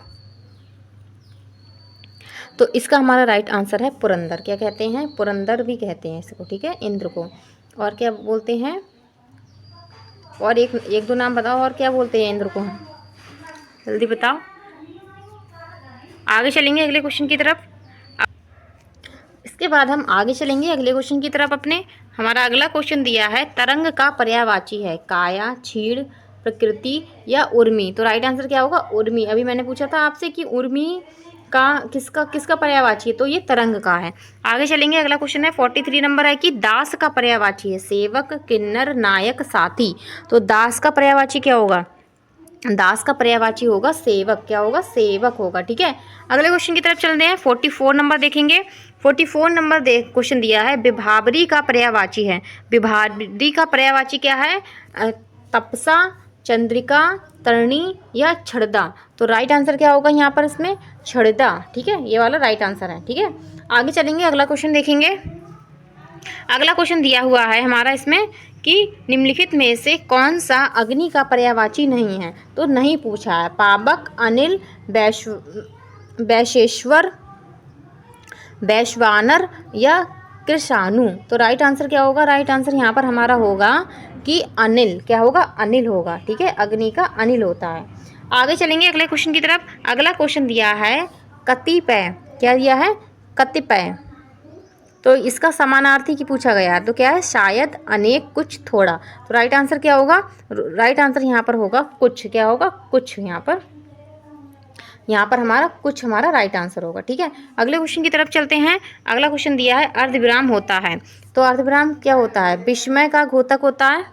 तो इसका हमारा राइट आंसर है पुरंदर। क्या कहते हैं, पुरंदर भी कहते हैं इसको, ठीक है, इंद्र को। और क्या बोलते हैं, और एक दो नाम बताओ, और क्या बोलते हैं इंद्र को, जल्दी बताओ। आगे चलेंगे अगले क्वेश्चन की तरफ। इसके बाद हम आगे चलेंगे अगले क्वेश्चन की तरफ अपने। हमारा अगला क्वेश्चन दिया है तरंग का पर्यायवाची है काया, क्षीण, प्रकृति या उर्मी। तो राइट आंसर क्या होगा, उर्मी। अभी मैंने पूछा था आपसे कि उर्मी का किसका किसका पर्यायवाची है, तो ये तरंग का है। आगे चलेंगे, अगला क्वेश्चन है 43 नंबर है कि दास का पर्यायवाची है सेवक, किन्नर, नायक, साथी। तो दास का पर्यायवाची क्या होगा, दास का पर्यायवाची होगा सेवक। क्या होगा, सेवक होगा, ठीक है। अगले क्वेश्चन की तरफ चलते हैं। 44 नंबर देखेंगे। 44 नंबर क्वेश्चन दिया है विभावरी का पर्यायवाची है। विभावरी का पर्यायवाची क्या है, तपसा, चंद्रिका, तरणी या छड़दा। तो राइट आंसर क्या होगा यहाँ पर इसमें, छड़दा, ठीक है, ये वाला राइट आंसर है, ठीक है। आगे चलेंगे, अगला क्वेश्चन देखेंगे। अगला क्वेश्चन दिया हुआ है हमारा इसमें कि निम्नलिखित में से कौन सा अग्नि का पर्यायवाची नहीं है। तो नहीं पूछा है, पावक, अनिल, वैशेश्वर, वैश्वानर या कृषाणु। तो राइट आंसर क्या होगा, राइट आंसर यहाँ पर हमारा होगा कि अनिल। क्या होगा, अनिल होगा, ठीक है, अग्नि का अनिल होता है। आगे चलेंगे अगले क्वेश्चन की तरफ। अगला क्वेश्चन दिया है कतिपय। क्या दिया है, कतिपय। तो इसका समानार्थी की पूछा गया है। तो क्या है, शायद, अनेक, कुछ, थोड़ा। तो राइट आंसर क्या होगा, राइट आंसर यहाँ पर होगा कुछ। क्या होगा, कुछ। यहाँ पर हमारा कुछ हमारा राइट आंसर होगा, ठीक है। अगले क्वेश्चन की तरफ चलते हैं। अगला क्वेश्चन दिया है अर्धविराम होता है। तो अर्धविराम क्या होता है, विस्मय का घोतक होता है।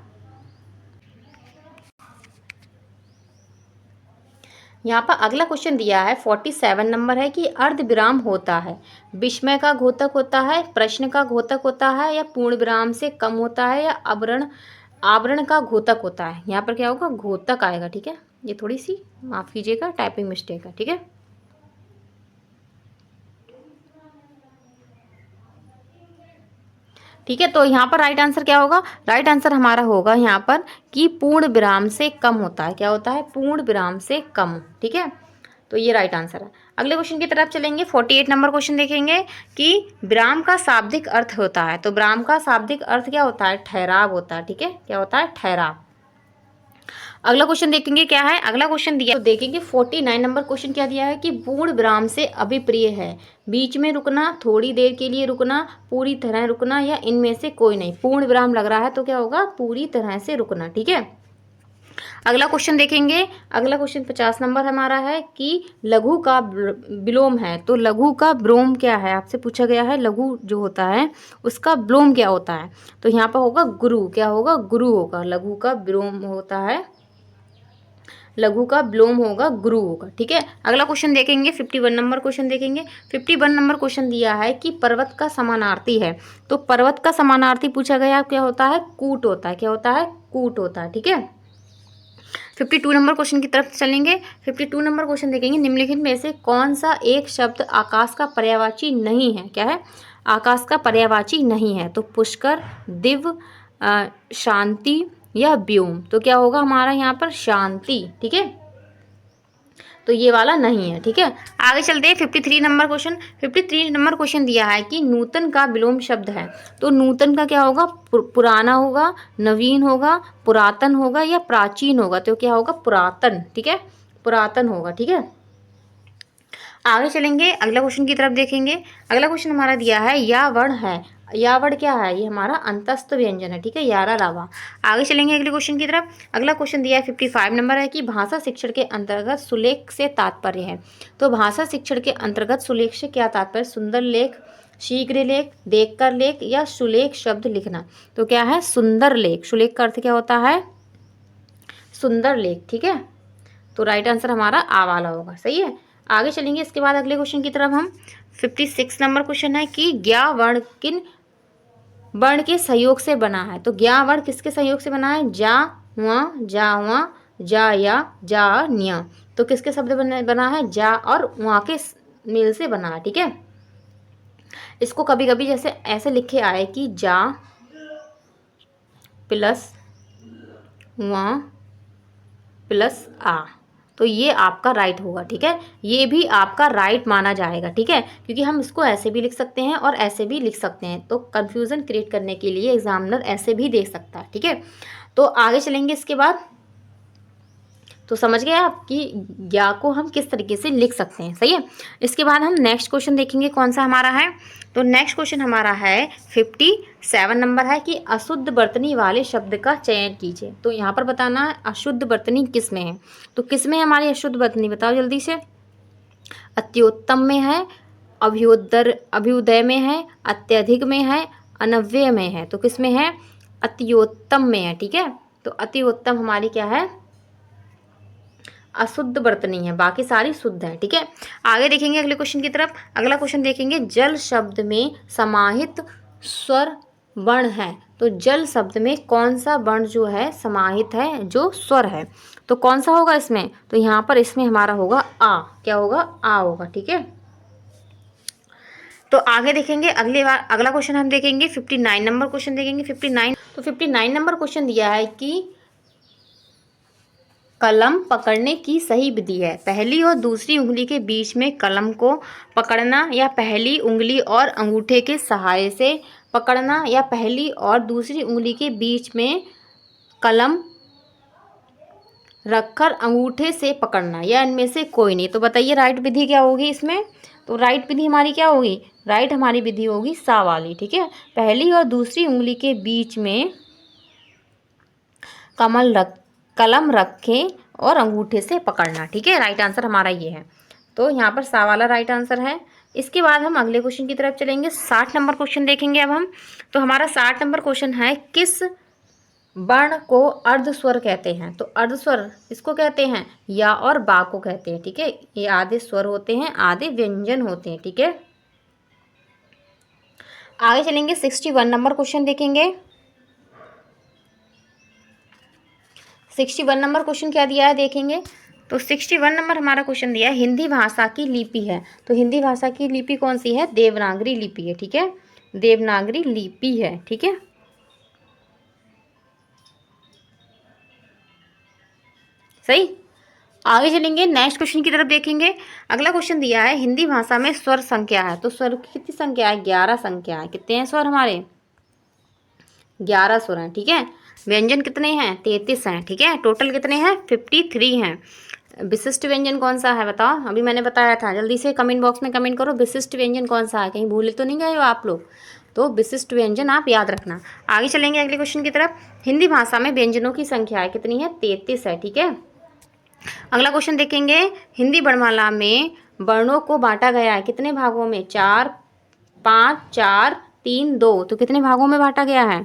यहाँ पर अगला क्वेश्चन दिया है 47 नंबर है कि अर्धविराम होता है, विस्मय का घोतक होता है, प्रश्न का घोतक होता है, या पूर्ण विराम से कम होता है, या आवरण का घोतक होता है। यहाँ पर क्या होगा, घोतक आएगा, ठीक है। ये थोड़ी सी माफ़ कीजिएगा, टाइपिंग मिस्टेक है, ठीक है। ठीक है, तो यहाँ पर राइट आंसर क्या होगा, राइट आंसर हमारा होगा यहाँ पर कि पूर्ण विराम से कम होता है। क्या होता है, पूर्ण विराम से कम, ठीक है। तो ये राइट आंसर है। अगले क्वेश्चन की तरफ चलेंगे। 48 नंबर क्वेश्चन देखेंगे कि विराम का शाब्दिक अर्थ होता है। तो विराम का शाब्दिक अर्थ क्या होता है, ठहराव होता है, ठीक है। क्या होता है, ठहराव। अगला क्वेश्चन देखेंगे क्या है। अगला क्वेश्चन दिया तो देखेंगे 49 नंबर क्वेश्चन क्या दिया है कि पूर्ण विराम से अभिप्रिय है बीच में रुकना, थोड़ी देर के लिए रुकना, पूरी तरह रुकना, या इनमें से कोई नहीं। पूर्ण विराम लग रहा है तो क्या होगा, पूरी तरह से रुकना, ठीक है। अगला क्वेश्चन देखेंगे। अगला क्वेश्चन 50 नंबर हमारा है कि लघु का विलोम है। तो लघु का विलोम क्या है, आपसे पूछा गया है लघु जो होता है उसका विलोम क्या होता है। तो यहाँ पर होगा गुरु। क्या होगा, गुरु होगा। लघु का विलोम होता है, लघु का विलोम होगा गुरु होगा, ठीक है। अगला क्वेश्चन देखेंगे 51 नंबर क्वेश्चन देखेंगे। 51 नंबर क्वेश्चन दिया है कि पर्वत का समानार्थी है। तो पर्वत का समानार्थी पूछा गया क्या होता है, कूट होता है। क्या होता है, कूट होता है, ठीक है। 52 नंबर क्वेश्चन की तरफ चलेंगे। 52 नंबर क्वेश्चन देखेंगे निम्नलिखित में से कौन सा एक शब्द आकाश का पर्यायवाची नहीं है। क्या है, आकाश का पर्यायवाची नहीं है। तो पुष्कर, दिव्य, शांति या व्योम। तो क्या होगा हमारा यहाँ पर शांति, ठीक है, तो ये वाला नहीं है, ठीक है। आगे चलते हैं 53 नंबर क्वेश्चन। 53 नंबर क्वेश्चन दिया है कि नूतन का विलोम शब्द है, तो नूतन का क्या होगा, पुराना होगा, नवीन होगा, पुरातन होगा या प्राचीन होगा। तो क्या होगा, पुरातन, ठीक है, पुरातन होगा, ठीक है। आगे चलेंगे, अगला क्वेश्चन की तरफ देखेंगे। अगला क्वेश्चन हमारा दिया है या वर्ण है। या वर्ण क्या है, ये हमारा अंतस्थ व्यंजन है, ठीक है, यारा लावा। आगे चलेंगे अगले क्वेश्चन की तरफ। अगला क्वेश्चन दिया है 55 नंबर है कि भाषा शिक्षण के अंतर्गत सुलेख से तात्पर्य है। तो भाषा शिक्षण के अंतर्गत सुलेख से क्या तात्पर्य, सुंदर लेख, शीघ्र लेख, देखकर लेख या सुलेख शब्द लिखना। तो क्या है, सुंदर लेख। सुलेख का अर्थ क्या होता है, सुंदर लेख, ठीक है। तो राइट आंसर हमारा आ वाला होगा, सही है। आगे चलेंगे इसके बाद अगले क्वेश्चन की तरफ हम। 56 नंबर क्वेश्चन है कि ज्ञा वर्ण किन वर्ण के सहयोग से बना है। तो ज्ञा वर्ण किसके सहयोग से बना है, जा, हुआ, जा, हुआ, जा या जा, न्या। तो किसके शब्द बना है, जा और वहाँ के मेल से बना है, ठीक है। इसको कभी कभी जैसे ऐसे लिखे आए कि जा प्लस वहाँ प्लस आ, तो ये आपका राइट होगा, ठीक है, ये भी आपका राइट माना जाएगा, ठीक है, क्योंकि हम इसको ऐसे भी लिख सकते हैं और ऐसे भी लिख सकते हैं। तो कन्फ्यूज़न क्रिएट करने के लिए एग्जामिनर ऐसे भी देख सकता है, ठीक है। तो आगे चलेंगे इसके बाद। तो समझ गए आप कि ज्ञा को हम किस तरीके से लिख सकते हैं, सही है। इसके बाद हम नेक्स्ट क्वेश्चन देखेंगे कौन सा हमारा है। तो नेक्स्ट क्वेश्चन हमारा है 57 नंबर है कि अशुद्ध वर्तनी वाले शब्द का चयन कीजिए। तो यहाँ पर बताना है अशुद्ध वर्तनी किस में है। तो किस में है हमारी अशुद्ध वर्तनी, बताओ जल्दी से। अत्योत्तम में है, अभ्युदय में है, अत्यधिक में है, अनव्यय में है। तो किस में है, अत्योत्तम में है, ठीक है। तो अत्योत्तम हमारी क्या है, अशुद्ध वर्तनी है, बाकी सारी शुद्ध है, ठीक है। आगे देखेंगे अगले क्वेश्चन की तरफ। अगला क्वेश्चन देखेंगे जल शब्द में समाहित स्वर वर्ण है। तो जल शब्द में कौन सा वर्ण जो है समाहित है, जो स्वर है, तो कौन सा होगा इसमें। तो यहाँ पर इसमें हमारा होगा आ, क्या होगा, आ होगा, ठीक है। तो आगे देखेंगे अगले बार अगला क्वेश्चन हम देखेंगे 59 नंबर क्वेश्चन देखेंगे 59। तो 59 नंबर क्वेश्चन दिया है कि कलम पकड़ने की सही विधि है। पहली और दूसरी उंगली के बीच में कलम को पकड़ना या पहली उंगली और अंगूठे के सहारे से पकड़ना या पहली और दूसरी उंगली के बीच में कलम रखकर अंगूठे से पकड़ना या इनमें से कोई नहीं। तो बताइए राइट विधि क्या होगी इसमें। तो राइट विधि हमारी क्या होगी, राइट हमारी विधि होगी सा वाली, ठीक है। पहली और दूसरी उंगली के बीच में कलम रखें और अंगूठे से पकड़ना, ठीक है। राइट आंसर हमारा ये है। तो यहाँ पर सा वाला राइट आंसर है। इसके बाद हम अगले क्वेश्चन की तरफ चलेंगे। 60 नंबर क्वेश्चन देखेंगे अब हम। तो हमारा 60 नंबर क्वेश्चन है किस वर्ण को अर्धस्वर कहते हैं। तो अर्धस्वर इसको कहते हैं या और बा को कहते हैं, ठीक है। ये आधे स्वर होते हैं, आधे व्यंजन होते हैं, ठीक है। आगे चलेंगे 61 नंबर क्वेश्चन देखेंगे। 61 नंबर क्वेश्चन क्या दिया है देखेंगे। तो 61 नंबर हमारा क्वेश्चन दिया है हिंदी भाषा की लिपि है। तो हिंदी भाषा की लिपि कौन सी है, देवनागरी लिपि है, ठीक है, देवनागरी लिपि है, ठीक है। सही। आगे चलेंगे नेक्स्ट क्वेश्चन की तरफ देखेंगे। अगला क्वेश्चन दिया है हिंदी भाषा में स्वर संख्या है। तो स्वर की कितनी संख्या है, 11 संख्या है। कितने हैं स्वर हमारे, 11 स्वर हैं, ठीक है। व्यंजन कितने हैं, 33 हैं, ठीक है। टोटल कितने हैं, 53 हैं। विशिष्ट व्यंजन कौन सा है बताओ, अभी मैंने बताया था, जल्दी से कमेंट बॉक्स में कमेंट करो विशिष्ट व्यंजन कौन सा है, कहीं भूल तो नहीं गए हो आप लोग। तो विशिष्ट व्यंजन आप याद रखना। आगे चलेंगे अगले क्वेश्चन की तरफ। हिंदी भाषा में व्यंजनों की संख्या है कितनी है, 33 है, ठीक है। अगला क्वेश्चन देखेंगे हिंदी वर्णमाला में वर्णों को बांटा गया है कितने भागों में, 4, 5, 4, 3, 2। तो कितने भागों में बांटा गया है,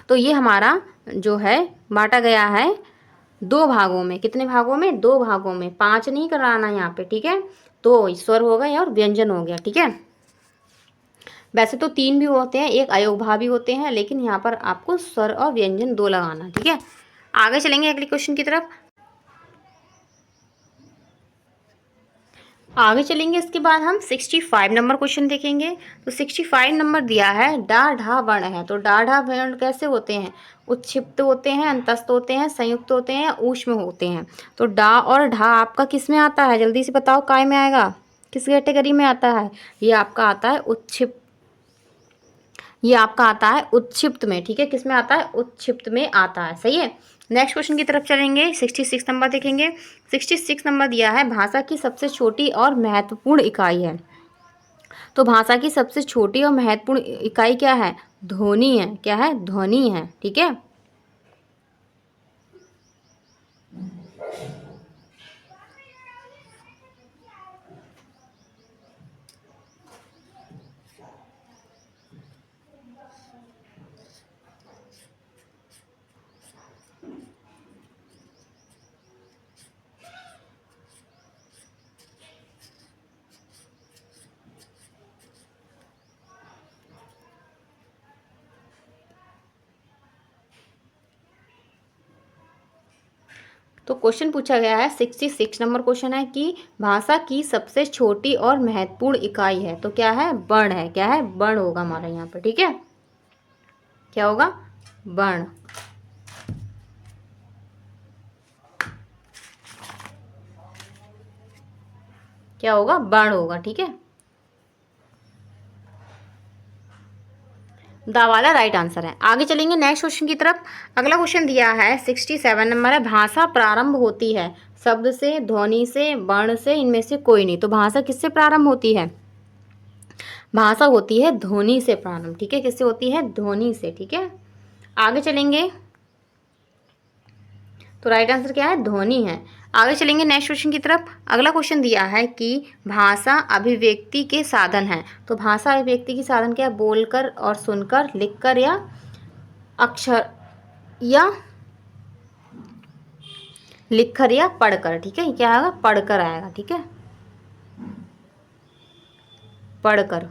तो ये हमारा जो है बांटा गया है 2 भागों में। कितने भागों में, 2 भागों में, 5 नहीं कराना यहाँ पे, ठीक है। तो स्वर हो गए और व्यंजन हो गया, ठीक है। वैसे तो 3 भी होते हैं, एक अयोगभाव भी होते हैं, लेकिन यहाँ पर आपको स्वर और व्यंजन 2 लगाना, ठीक है। आगे चलेंगे अगले क्वेश्चन की तरफ। आगे चलेंगे, इसके बाद हम 65 नंबर क्वेश्चन देखेंगे। तो 65 नंबर दिया है डा ढा वर्ण है। तो डा ढा वर्ण कैसे होते हैं? उच्छिप्त होते हैं, अंतस्थ होते हैं, संयुक्त होते हैं, ऊष्म होते हैं। तो डा और ढा आपका किस में आता है? जल्दी से बताओ, काय में आएगा? किस कैटेगरी में आता है? ये आपका आता है उत्क्षिप्त, ये आपका आता है उत्क्षिप्त में। ठीक है, किस में आता है? उत्क्षिप्त में आता है। सही है। नेक्स्ट क्वेश्चन की तरफ चलेंगे, 66 नंबर देखेंगे। 66 नंबर दिया है भाषा की सबसे छोटी और महत्वपूर्ण इकाई है। तो भाषा की सबसे छोटी और महत्वपूर्ण इकाई क्या है? ध्वनि है। क्या है? ध्वनि है। ठीक है। तो क्वेश्चन पूछा गया है, 66 नंबर क्वेश्चन है कि भाषा की सबसे छोटी और महत्वपूर्ण इकाई है। तो क्या है? वर्ण है। क्या है? वर्ण होगा हमारा यहाँ पर। ठीक है, क्या होगा? वर्ण। क्या होगा? वर्ण होगा। ठीक है, दा वाला राइट आंसर है। आगे चलेंगे नेक्स्ट क्वेश्चन की तरफ। अगला क्वेश्चन दिया है 67 नंबर है, भाषा प्रारंभ होती है शब्द से, ध्वनि से, वर्ण से, इनमें से कोई नहीं। तो भाषा किससे प्रारंभ होती है? भाषा होती है ध्वनि से प्रारंभ। ठीक है, किससे होती है? ध्वनि से। ठीक है, आगे चलेंगे। तो राइट आंसर क्या है? ध्वनि है। आगे चलेंगे नेक्स्ट क्वेश्चन की तरफ। अगला क्वेश्चन दिया है कि भाषा अभिव्यक्ति के साधन है। तो भाषा अभिव्यक्ति के साधन क्या है? बोलकर और सुनकर, लिखकर या अक्षर, या लिखकर या पढ़कर। ठीक है, क्या आएगा? पढ़कर आएगा। ठीक है, पढ़कर।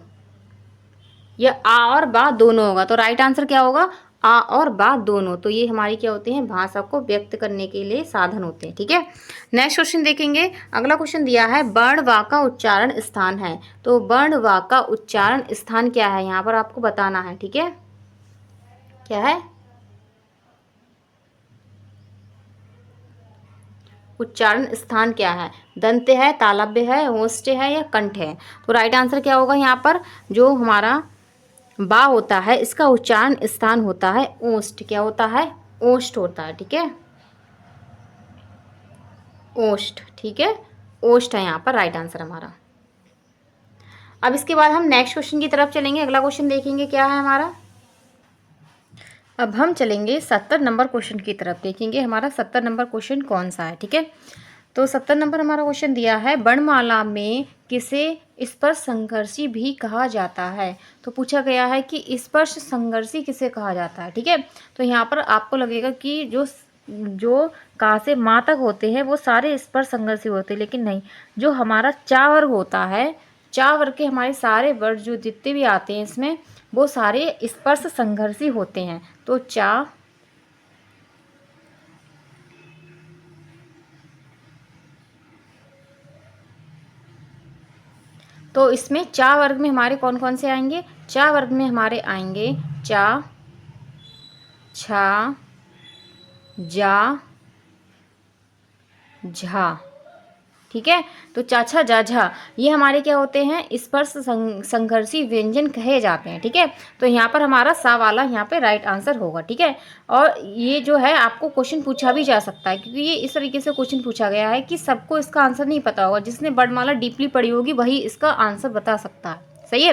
या आ और बा दोनों होगा। तो राइट आंसर क्या होगा? आ और बा दोनों। तो ये हमारी क्या होते हैं? भाषा को व्यक्त करने के लिए साधन होते हैं। ठीक है, नेक्स्ट क्वेश्चन देखेंगे। अगला क्वेश्चन दिया है वर्ण वा का उच्चारण स्थान है। तो वर्ण वा का उच्चारण स्थान क्या है? यहाँ पर आपको बताना है। ठीक है, क्या है? उच्चारण स्थान क्या है? दंत्य है, तालव्य है, ओष्ठ्य है, या कंठ है? तो राइट आंसर क्या होगा? यहाँ पर जो हमारा बा होता है, इसका उच्चारण स्थान होता है ओष्ठ। क्या होता है? ओष्ठ होता है। ठीक है, ओष्ठ। ठीक है, ओष्ठ है यहाँ पर राइट आंसर हमारा। अब इसके बाद हम नेक्स्ट क्वेश्चन की तरफ चलेंगे। अगला क्वेश्चन देखेंगे क्या है हमारा। अब हम चलेंगे 70 नंबर क्वेश्चन की तरफ, देखेंगे हमारा 70 नंबर क्वेश्चन कौन सा है। ठीक है, तो 70 नंबर हमारा क्वेश्चन दिया है वर्णमाला में किसे स्पर्श संघर्षी भी कहा जाता है। तो पूछा गया है कि स्पर्श संघर्षी किसे कहा जाता है। ठीक है, तो यहाँ पर आपको लगेगा कि जो का से माँ तक होते हैं वो सारे स्पर्श संघर्षी होते हैं, लेकिन नहीं। जो हमारा चा वर्ग होता है, चा वर्ग के हमारे सारे वर्ड जो जितने भी आते हैं इसमें, वो सारे स्पर्श संघर्षी होते हैं। तो चा, तो इसमें चा वर्ग में हमारे कौन कौन से आएंगे? चा वर्ग में हमारे आएंगे चा, छा, जा, झा। ठीक है, तो चाछा जा झा ये हमारे क्या होते हैं? स्पर्श संघर्षी व्यंजन कहे जाते हैं। ठीक है, तो यहाँ पर हमारा सा वाला यहाँ पे राइट आंसर होगा। ठीक है, और ये जो है आपको क्वेश्चन पूछा भी जा सकता है, क्योंकि ये इस तरीके से क्वेश्चन पूछा गया है कि सबको इसका आंसर नहीं पता होगा। जिसने वर्णमाला डीपली पढ़ी होगी वही इसका आंसर बता सकता है। सही है,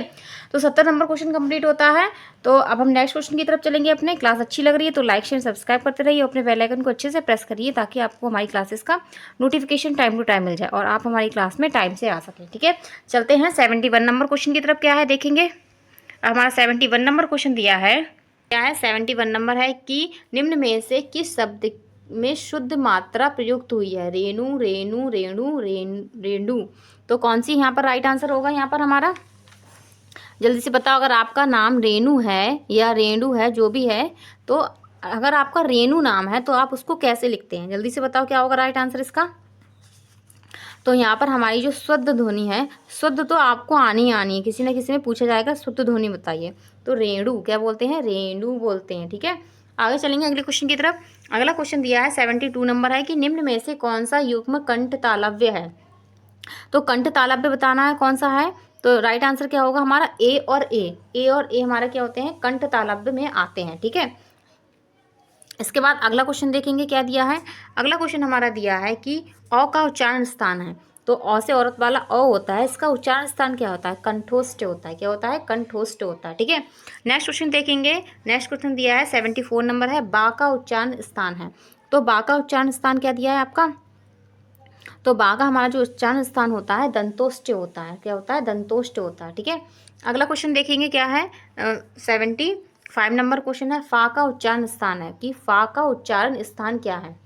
तो 70 नंबर क्वेश्चन कंप्लीट होता है। तो अब हम नेक्स्ट क्वेश्चन की तरफ चलेंगे। अपने क्लास अच्छी लग रही है तो लाइक शेयर सब्सक्राइब करते रहिए, अपने बेल आइकन को अच्छे से प्रेस करिए ताकि आपको हमारी क्लासेस का नोटिफिकेशन टाइम टू टाइम मिल जाए और आप हमारी क्लास में टाइम से आ सकें। ठीक है, चलते हैं 71 नंबर क्वेश्चन की तरफ। क्या है देखेंगे। हमारा 71 नंबर क्वेश्चन दिया है, क्या है? 71 नंबर है कि निम्न में से किस शब्द में शुद्ध मात्रा प्रयुक्त हुई है? रेणु, रेणु, रेणु, रेणु। तो कौन सी यहाँ पर राइट आंसर होगा? यहाँ पर हमारा जल्दी से बताओ। अगर आपका नाम रेणु है या रेणु है, जो भी है, तो अगर आपका रेणु नाम है तो आप उसको कैसे लिखते हैं? जल्दी से बताओ क्या होगा राइट आंसर इसका। तो यहाँ पर हमारी जो शुद्ध ध्वनि है, शुद्ध तो आपको आनी है, किसी न किसी में पूछा जाएगा शुद्ध ध्वनि बताइए, तो रेणु क्या बोलते हैं, रेणु बोलते हैं। ठीक है, आगे चलेंगे अगले क्वेश्चन की तरफ। अगला क्वेश्चन दिया है 72 नंबर है कि निम्न में से कौन सा युग्म कंठ तालव्य है। तो कंठ तालव्य बताना है कौन सा है, तो राइट आंसर क्या होगा हमारा ए और ए हमारा क्या होते हैं, कंठ तालव्य में आते हैं। ठीक है, इसके बाद अगला क्वेश्चन देखेंगे क्या दिया है। अगला क्वेश्चन हमारा दिया है कि अ का उच्चारण स्थान है, तो अ से औरत वाला अ होता है, इसका उच्चारण स्थान क्या होता है, कंठोष्ठ होता है। क्या होता है, कंठोष्ठ होता है। ठीक है, नेक्स्ट क्वेश्चन देखेंगे। नेक्स्ट क्वेश्चन दिया है 74 नंबर है, बा का उच्चारण स्थान है। तो बा का उच्चारण स्थान क्या दिया है आपका, तो बा का हमारा जो उच्चारण स्थान होता है दंतोष्ठ होता है। क्या होता है, दंतोष्ठ होता है। ठीक है, अगला क्वेश्चन देखेंगे क्या है, 75 नंबर क्वेश्चन है, फा का उच्चारण स्थान है, कि फा का उच्चारण स्थान क्या है।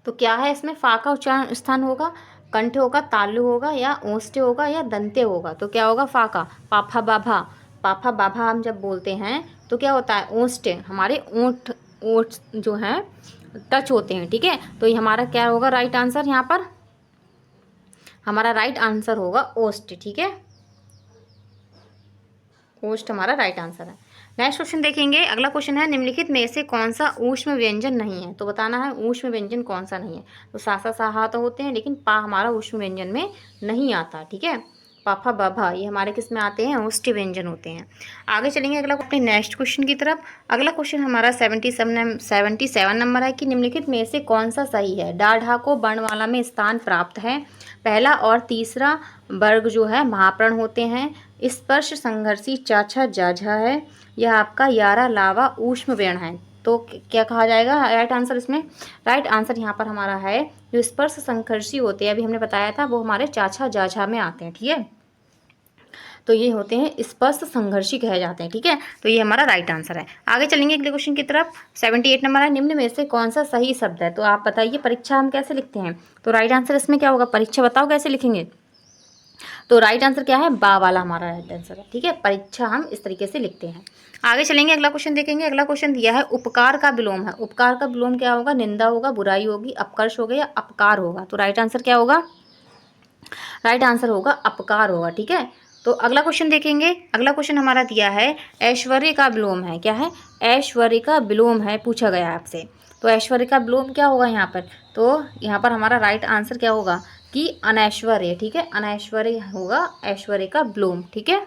तो क्या है इसमें, फा का उच्चारण स्थान होगा, कंठ होगा, तालु होगा, या ओष्ठ होगा, या दंते होगा। तो क्या होगा, फा का, पाफा बाभा, पाफा बाभा हम जब बोलते हैं तो क्या होता है, ओष्ठ, हमारे ओठ ओठ जो हैं टच होते हैं। ठीक है, तो ये हमारा क्या होगा राइट आंसर, यहाँ पर हमारा राइट आंसर होगा ओष्ठ। ठीक है, ओष्ठ हमारा राइट आंसर है। नेक्स्ट क्वेश्चन देखेंगे। अगला क्वेश्चन है, निम्नलिखित में से कौन सा ऊष्म व्यंजन नहीं है। तो बताना है ऊष्म व्यंजन कौन सा नहीं है। तो सासा साहा तो होते हैं, लेकिन पा हमारा ऊष्म व्यंजन में नहीं आता। ठीक है, पाफा बाभा ये हमारे किस में आते हैं, ओष्ठ व्यंजन होते हैं। आगे चलेंगे अगला अपने नेक्स्ट क्वेश्चन की तरफ। अगला क्वेश्चन हमारा 77 नंबर है कि निम्नलिखित में से कौन सा सही है। डाढ़ा को वर्णमाला में स्थान प्राप्त है। पहला और तीसरा वर्ग जो है महाप्रण होते हैं। स्पर्श संघर्षी चाछा जाझा है। यह आपका यारा लावा ऊष्म व्यंजन है। तो क्या कहा जाएगा राइट आंसर इसमें, राइट आंसर यहाँ पर हमारा है जो स्पर्श संघर्षी होते हैं, अभी हमने बताया था, वो हमारे चाछा जाझा में आते हैं। ठीक है, तो ये होते हैं स्पर्श संघर्षी कहे जाते हैं। ठीक है, तो ये हमारा राइट आंसर है। आगे चलेंगे अगले क्वेश्चन की तरफ। 78 नंबर है, निम्न में से कौन सा सही शब्द है। तो आप बताइए परीक्षा हम कैसे लिखते हैं। तो राइट आंसर इसमें क्या होगा, परीक्षा बताओ कैसे लिखेंगे। तो राइट आंसर क्या है, बा वाला हमारा राइट आंसर है। ठीक है, परीक्षा हम इस तरीके से लिखते हैं। आगे चलेंगे अगला क्वेश्चन देखेंगे। अगला क्वेश्चन दिया है उपकार का विलोम है। उपकार का विलोम क्या होगा, निंदा होगा, बुराई होगी, अपकर्ष होगा, या अपकार होगा। तो राइट आंसर क्या होगा, राइट आंसर होगा अपकार होगा। ठीक है, तो अगला क्वेश्चन देखेंगे। अगला क्वेश्चन हमारा दिया है ऐश्वर्य का विलोम है। क्या है, ऐश्वर्य का विलोम है, पूछा गया आपसे। तो ऐश्वर्य का विलोम क्या होगा यहाँ पर, तो यहाँ पर हमारा राइट आंसर क्या होगा कि अनैश्वर्य। ठीक है, अनैश्वर्य होगा ऐश्वर्य का विलोम। ठीक है,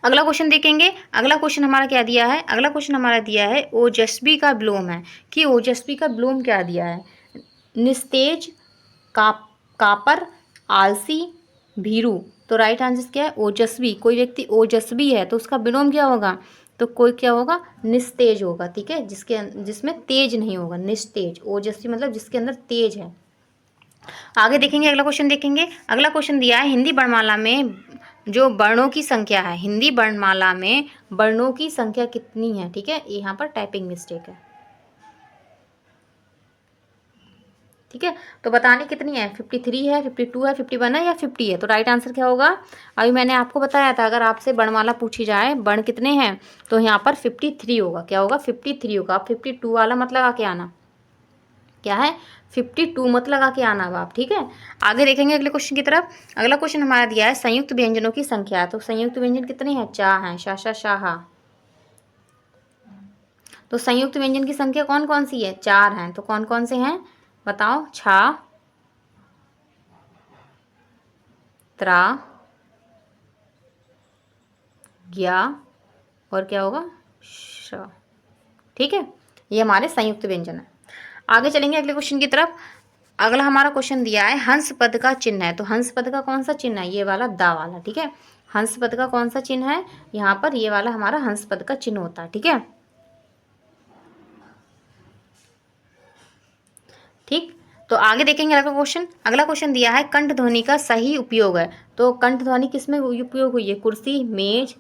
अगला क्वेश्चन देखेंगे। अगला क्वेश्चन हमारा क्या दिया है, अगला क्वेश्चन हमारा दिया है ओजस्वी का विलोम है, कि ओजस्वी का विलोम क्या दिया है, निस्तेज, कापर, आलसी, भीरू। तो राइट आंसर क्या है, ओजस्वी। कोई व्यक्ति ओजस्वी है तो उसका विलोम क्या होगा, तो कोई क्या होगा, निस्तेज होगा। ठीक है, जिसमें तेज नहीं होगा, निस्तेज। ओजस्वी मतलब जिसके अंदर तेज है। आगे देखेंगे अगला क्वेश्चन देखेंगे। अगला क्वेश्चन दिया है हिंदी वर्णमाला में जो वर्णों की संख्या है, हिंदी वर्णमाला में वर्णों की संख्या कितनी है। ठीक है, यहाँ पर टाइपिंग मिस्टेक है। ठीक है, तो बताने कितनी है, 53 है, 52 है, 51 है, या 50 है। तो राइट आंसर क्या होगा, अभी मैंने आपको बताया था अगर आपसे वर्णमाला पूछी जाए वर्ण कितने हैं, तो यहाँ पर 53 होगा। क्या होगा, 53 होगा। आप 52 वाला मत लगा के आना, क्या है 52 मत लगा के आना अब आप। ठीक है, आगे देखेंगे अगले क्वेश्चन की तरफ। अगला क्वेश्चन हमारा दिया है संयुक्त व्यंजनों की संख्या। तो संयुक्त व्यंजन कितने हैं, 4 हैं, शाशा शाहा। तो संयुक्त व्यंजन की संख्या कौन कौन सी है, 4 हैं। तो कौन कौन से हैं बताओ, छा, त्रा, ज्ञा, और क्या होगा, श। ठीक है, ये हमारे संयुक्त व्यंजन है। आगे चलेंगे अगले क्वेश्चन की तरफ। अगला हमारा क्वेश्चन दिया है हंस पद का चिन्ह है। तो हंस पद का कौन सा चिन्ह है, ये वाला दा वाला। ठीक है, हंस पद का कौन सा चिन्ह है, यहाँ पर ये वाला हमारा हंस पद का चिन्ह होता है। ठीक है, ठीक, तो आगे देखेंगे अगला क्वेश्चन। अगला क्वेश्चन दिया है कंठ ध्वनि का सही उपयोग है। तो कंठ ध्वनि किस में उपयोग हुई है, कुर्सी, मेज,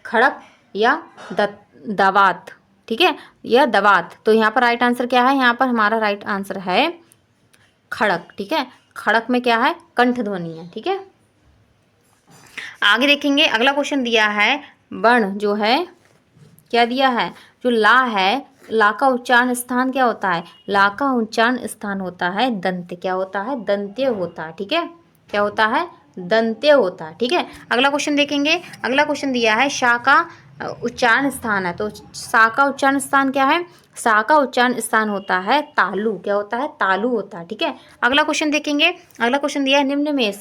खड़क, या दवात। ठीक है, या दवात। तो यहाँ पर राइट आंसर क्या है, यहाँ पर हमारा राइट आंसर है खड़क। ठीक है, खड़क में क्या है, कंठ ध्वनि है। ठीक है, आगे देखेंगे अगला क्वेश्चन दिया है वर्ण जो है क्या दिया है, जो ला है, ला का उच्चारण स्थान क्या होता है, ला का उच्चारण स्थान होता है दंत, क्या होता है, दंत्य होता है। ठीक है, क्या होता है, दंत्य होता है। ठीक है, अगला क्वेश्चन देखेंगे। अगला क्वेश्चन दिया है शा का उच्चारण स्थान है, तो सा का उच्चारण स्थान क्या है, सा का उच्चारण स्थान होता है तालु, क्या होता है, तालु होता है। ठीक है, अगला क्वेश्चन देखेंगे। अगला क्वेश्चन दिया है निम्न में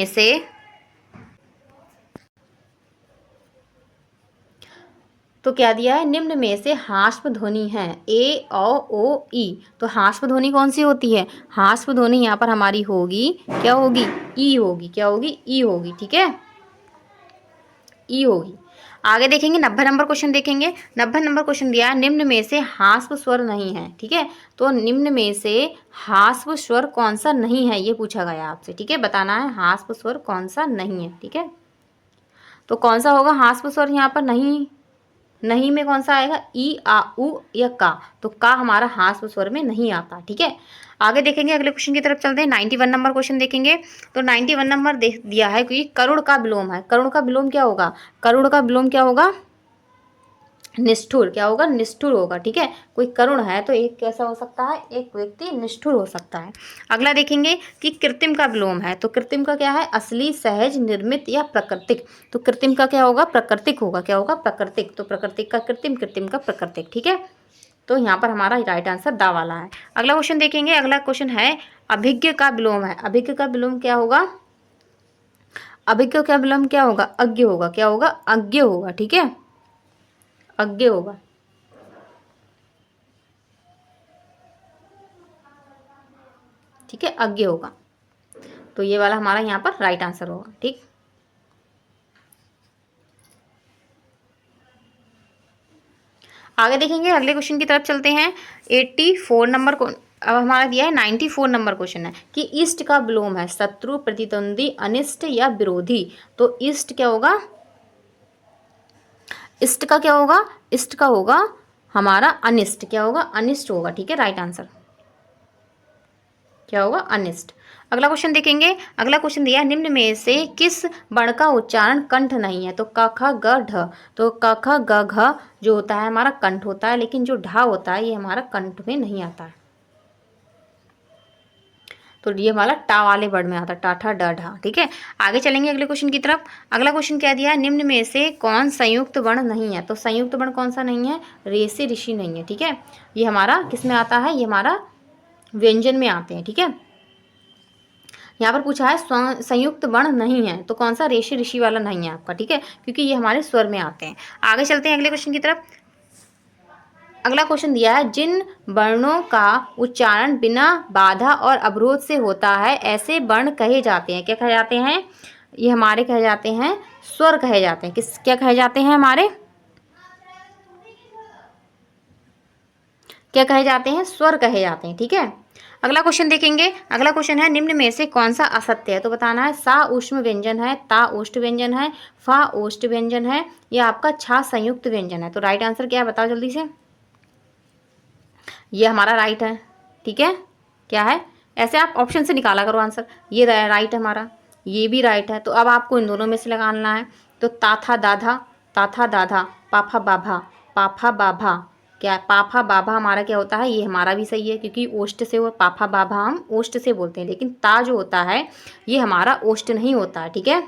से तो क्या दिया है, निम्न में से ह्रास्व ध्वनि है ए औ ओ ई, तो ह्रास्व ध्वनि कौन सी होती है, ह्रास्व ध्वनि यहाँ पर हमारी होगी, क्या होगी, ई होगी, क्या होगी, ई होगी। ठीक है, ई होगी। आगे देखेंगे 90 नंबर क्वेश्चन देखेंगे। 90 नंबर क्वेश्चन दिया है निम्न में से ह्रास्व स्वर नहीं है। ठीक है, तो निम्न में से ह्रास्व स्वर कौन सा नहीं है, ये पूछा गया आपसे। ठीक है, बताना है ह्रास्व स्वर कौन सा नहीं है। ठीक है, तो कौन सा होगा ह्रास्व स्वर यहाँ पर, नहीं, नहीं में कौन सा आएगा, ई आ उ या का, तो का हमारा ह्रास्व स्वर में नहीं आता। ठीक है, आगे देखेंगे, अगले क्वेश्चन की तरफ चलते हैं। 91 नंबर क्वेश्चन देखेंगे। तो 91 नंबर देख दिया है कि करुण का विलोम है, करुण का विलोम क्या होगा, करुण का विलोम क्या होगा, निष्ठुर, क्या होगा, निष्ठुर होगा। ठीक है, कोई करुण है तो एक कैसा हो सकता है, एक व्यक्ति निष्ठुर हो सकता है। अगला देखेंगे कि कृत्रिम का विलोम है, तो कृत्रिम का क्या है, असली, सहज, निर्मित या प्राकृतिक, तो कृत्रिम का क्या होगा, प्राकृतिक होगा, क्या होगा, प्राकृतिक, तो प्राकृतिक का कृत्रिम, कृत्रिम का प्राकृतिक। ठीक है, तो यहाँ पर हमारा राइट आंसर दा वाला है। अगला क्वेश्चन देखेंगे। अगला क्वेश्चन है अभिज्ञ का विलोम है, अभिज्ञ का विलोम क्या होगा, अभिज्ञ का विलोम क्या होगा, अज्ञ होगा, क्या होगा, अज्ञ होगा। ठीक है, अज्ञ होगा। ठीक है, अज्ञ होगा, तो ये वाला हमारा यहाँ पर राइट आंसर होगा। ठीक, आगे देखेंगे, अगले क्वेश्चन की तरफ चलते हैं। 84 नंबर को अब हमारा दिया है 94 नंबर क्वेश्चन है कि इष्ट का विलोम है शत्रु, प्रतिद्वंदी, अनिष्ट या विरोधी, तो इष्ट क्या होगा, इष्ट का क्या होगा, इष्ट का होगा हमारा अनिष्ट, क्या होगा, अनिष्ट होगा। ठीक है, राइट आंसर क्या होगा, अनिष्ट। अगला क्वेश्चन देखेंगे। अगला क्वेश्चन दिया है निम्न में से किस वर्ण का उच्चारण कंठ नहीं है, तो क ख ग ढ, तो क ख ग घ जो होता है हमारा कंठ होता है, लेकिन जो ढ होता है ये हमारा कंठ में नहीं आता है, तो ये हमारा टा वाले वर्ड में आता है, टा ठा ड ढा। ठीक है, आगे चलेंगे अगले क्वेश्चन की तरफ। अगला क्वेश्चन क्या दिया है, निम्न में से कौन संयुक्त वर्ण नहीं है, तो संयुक्त वर्ण कौन सा नहीं है, रे से ऋषि नहीं है। ठीक है, ये हमारा किस में आता है, ये हमारा व्यंजन में आते हैं। ठीक है, यहाँ पर पूछा है संयुक्त वर्ण नहीं है, तो कौन सा, रेशे ऋषि वाला नहीं है आपका। ठीक है, क्योंकि ये हमारे स्वर में आते हैं। आगे चलते हैं अगले क्वेश्चन की तरफ। अगला क्वेश्चन दिया है जिन वर्णों का उच्चारण बिना बाधा और अवरोध से होता है ऐसे वर्ण कहे जाते हैं, क्या कहे जाते हैं, ये हमारे कहे जाते हैं स्वर कहे जाते हैं। किस, क्या कहे जाते हैं, हमारे क्या कहे जाते हैं, स्वर कहे जाते हैं। ठीक है, अगला क्वेश्चन देखेंगे। अगला क्वेश्चन है निम्न में से कौन सा असत्य है, तो बताना है सा ऊष्म व्यंजन है, ता ओष्ठ व्यंजन है, फा ओष्ठ व्यंजन है, या आपका छा संयुक्त व्यंजन है, तो राइट आंसर क्या है, बताओ जल्दी से। ये हमारा राइट है। ठीक है, क्या है, ऐसे आप ऑप्शन से निकाला करो आंसर, ये राइट है हमारा, ये भी राइट है, तो अब आपको इन दोनों में से लगाना है। तो ताथा दाधा, ताथा दाधा, पाफा बाभा, पाफा बाभा, क्या पाफा बाभा हमारा क्या होता है, ये हमारा भी सही है, क्योंकि ओष्ठ से वो पाफा बाभा हम ओष्ठ से बोलते हैं, लेकिन ता जो होता है ये हमारा ओष्ठ नहीं होता है। ठीक है,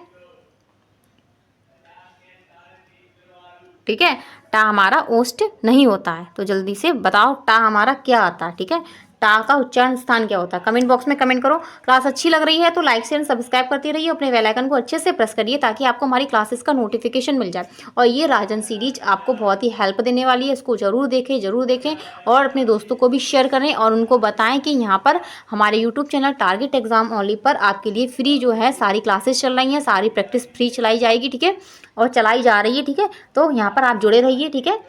ठीक है, टा हमारा ओष्ठ नहीं होता है, तो जल्दी से बताओ टा हमारा क्या आता है। ठीक है, टा का उच्चारण स्थान क्या होता है, कमेंट बॉक्स में कमेंट करो। क्लास अच्छी लग रही है तो लाइक शेयर सब्सक्राइब करती रहिए, अपने बेल आइकन को अच्छे से प्रेस करिए ताकि आपको हमारी क्लासेस का नोटिफिकेशन मिल जाए। और ये राजन सीरीज आपको बहुत ही हेल्प देने वाली है, इसको जरूर देखें और अपने दोस्तों को भी शेयर करें और उनको बताएं कि यहाँ पर हमारे YouTube channel target exam only पर आपके लिए फ्री जो है सारी क्लासेस चल रही हैं, सारी प्रैक्टिस फ्री चलाई जाएगी। ठीक है, और चलाई जा रही है। ठीक है, तो यहाँ पर आप जुड़े रहिए। ठीक है,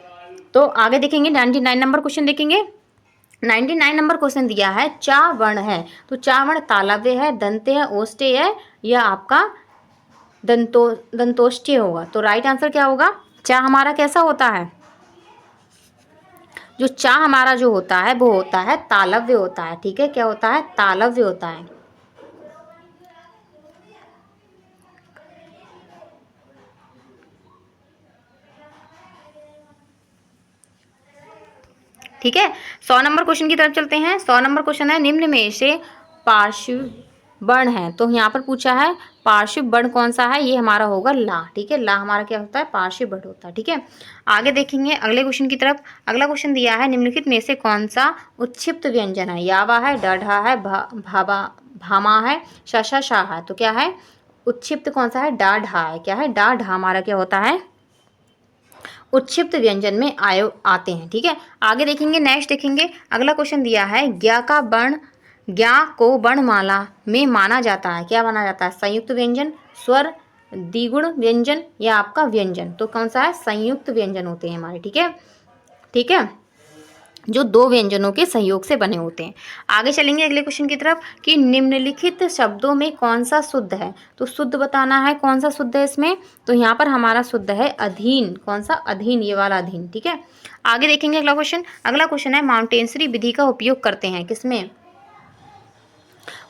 तो आगे देखेंगे 99 नंबर क्वेश्चन देखेंगे। 99 नंबर क्वेश्चन दिया है चा वर्ण है, तो चा वर्ण तालव्य है, दंत्य है, ओष्ठ्य है, या आपका दंतोष्ठ्य होगा, तो राइट आंसर क्या होगा, चा हमारा कैसा होता है, जो चा हमारा जो होता है वो होता है तालव्य होता है। ठीक है, क्या होता है, तालव्य होता है। ठीक है। 100 नंबर क्वेश्चन की तरफ चलते हैं। 100 नंबर क्वेश्चन है, निम्न में से पार्श्व वर्ण है। तो यहाँ पर पूछा है पार्श्व वर्ण कौन सा है, ये हमारा होगा ला। ठीक है, ला हमारा क्या होता है, पार्श्व वर्ण होता है। ठीक है, आगे देखेंगे अगले क्वेश्चन की तरफ। अगला क्वेश्चन दिया है, निम्नलिखित में से कौन सा उत्क्षिप्त व्यंजन है। यावा है, डढ़ा है, भाबा भामा है, शशा शाह है। तो क्या है उत्क्षिप्त, कौन सा है, डा ढा है। क्या है, डा ढा हमारा क्या होता है, उत्क्षिप्त व्यंजन में आते हैं। ठीक है, आगे देखेंगे, नेक्स्ट देखेंगे। अगला क्वेश्चन दिया है, ज्ञा का वर्ण, ज्ञा को वर्णमाला में माना जाता है। क्या माना जाता है, संयुक्त व्यंजन, स्वर, द्विगुण व्यंजन या आपका व्यंजन। तो कौन सा है, संयुक्त व्यंजन होते हैं हमारे। ठीक है, ठीक है, जो दो व्यंजनों के सहयोग से बने होते हैं। आगे चलेंगे अगले क्वेश्चन की तरफ कि निम्नलिखित शब्दों में कौन सा शुद्ध है। तो शुद्ध बताना है, कौन सा शुद्ध है इसमें। तो यहाँ पर हमारा शुद्ध है अधीन। कौन सा, अधीन, ये वाला अधीन। ठीक है, आगे देखेंगे अगला क्वेश्चन। अगला क्वेश्चन है, माउंटेंसरी विधि का उपयोग करते हैं किसमें,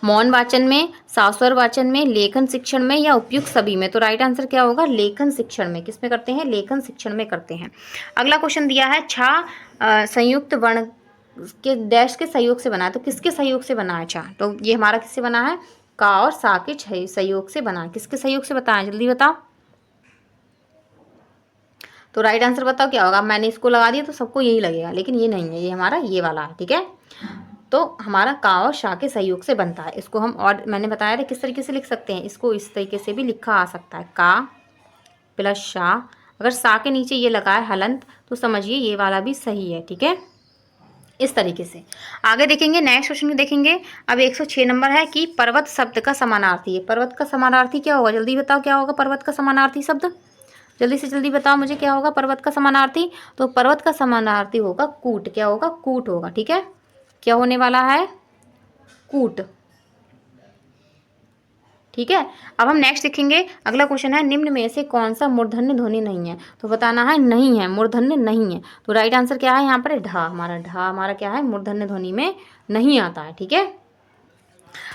मौन वाचन में, सास्वर वाचन में, लेखन शिक्षण में या उपयुक्त सभी में। तो राइट आंसर क्या होगा, लेखन शिक्षण में। किसमें करते हैं, लेखन शिक्षण में करते हैं। अगला क्वेश्चन दिया है, छा संयुक्त वर्ण के डैश के सहयोग से बना है। तो किसके सहयोग से बना है छा, तो ये हमारा किससे बना है, का और सा के सहयोग से बना है। किसके सहयोग से बताएं, जल्दी बताओ। तो राइट आंसर बताओ क्या होगा। मैंने इसको लगा दिया तो सबको यही लगेगा, लेकिन ये नहीं है, ये हमारा ये वाला है। ठीक है, तो हमारा का और शा के सहयोग से बनता है। इसको हम, और मैंने बताया था किस तरीके से लिख सकते हैं, इसको इस तरीके से भी लिखा आ सकता है, का प्लस शा। अगर सा के नीचे ये लगा है हलंत तो समझिए ये वाला भी सही है। ठीक है, इस तरीके से। आगे देखेंगे, नेक्स्ट क्वेश्चन में देखेंगे। अब 106 नंबर है कि पर्वत शब्द का समानार्थी है। पर्वत का समानार्थी क्या होगा, जल्दी बताओ क्या होगा पर्वत का समानार्थी शब्द, जल्दी से जल्दी बताओ मुझे क्या होगा पर्वत का समानार्थी। तो पर्वत का समानार्थी होगा कूट। क्या होगा, कूट होगा। ठीक है, क्या होने वाला है, कूट। ठीक है, अब हम नेक्स्ट देखेंगे। अगला क्वेश्चन है, निम्न में से कौन सा मूर्धन्य ध्वनि नहीं है। तो बताना है, नहीं है, मूर्धन्य नहीं है। तो राइट आंसर क्या है यहाँ पर, ढा। ढा हमारा क्या है, मूर्धन्य ध्वनि में नहीं आता है। ठीक है,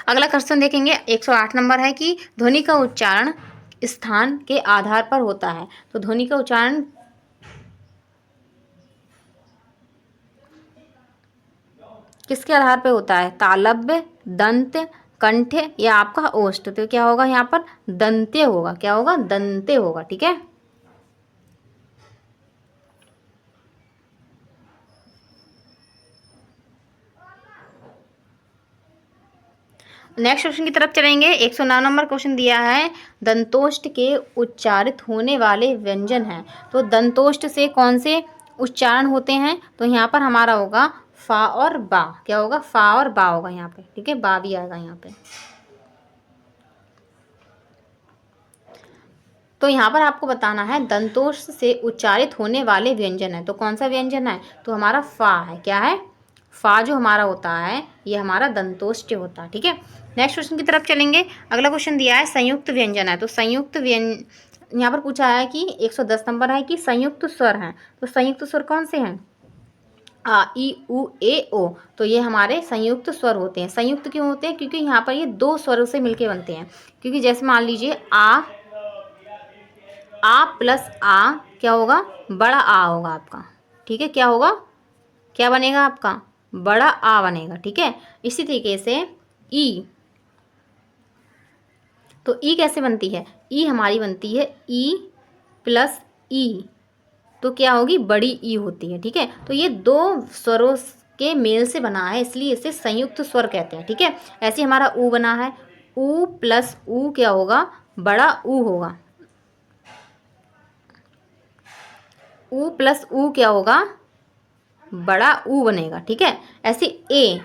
अगला क्वेश्चन देखेंगे। 108 नंबर है कि ध्वनि का उच्चारण स्थान के आधार पर होता है। तो ध्वनि का उच्चारण किसके आधार पे होता है, तालव्य, दंत, कंठ या आपका ओष्ठ। तो क्या होगा यहाँ पर, दंत्य होगा। क्या होगा, दंत्य होगा। ठीक है, नेक्स्ट क्वेश्चन की तरफ चलेंगे। 109 नंबर क्वेश्चन दिया है, दंतोष्ठ के उच्चारित होने वाले व्यंजन हैं। तो दंतोष्ठ से कौन से उच्चारण होते हैं। तो यहाँ पर हमारा होगा फा और बा। क्या होगा, फा और बा होगा यहाँ पे। ठीक है, बा भी आएगा यहाँ पे। तो यहाँ पर आपको बताना है दंतोष्ठ से उच्चारित होने वाले व्यंजन है। तो कौन सा व्यंजन है, तो हमारा फा है। क्या है, फा जो हमारा होता है ये हमारा दंतोष्ठ होता है। ठीक है, नेक्स्ट क्वेश्चन की तरफ चलेंगे। अगला क्वेश्चन दिया है, संयुक्त व्यंजन है। तो संयुक्त यहाँ पर पूछा है कि 110 नंबर है कि संयुक्त स्वर हैं। तो संयुक्त स्वर कौन से हैं, आ ई उ ए ओ। तो ये हमारे संयुक्त स्वर होते हैं। संयुक्त क्यों होते हैं, क्योंकि यहाँ पर ये दो स्वरों से मिलके बनते हैं। क्योंकि जैसे मान लीजिए आ प्लस आ क्या होगा, बड़ा आ होगा आपका। ठीक है, क्या होगा, क्या बनेगा आपका, बड़ा आ बनेगा। ठीक है, इसी तरीके से ई। तो ई कैसे बनती है, ई हमारी बनती है ई प्लस ई। तो क्या होगी, बड़ी ई होती है। ठीक है, तो ये दो स्वरों के मेल से बना है, इसलिए इसे संयुक्त स्वर कहते हैं। ठीक है, ऐसे हमारा ऊ बना है, ऊ प्लस ऊ क्या होगा, बड़ा ऊ होगा। ऊ प्लस ऊ क्या होगा, बड़ा ऊ बनेगा। ठीक है, ऐसे ए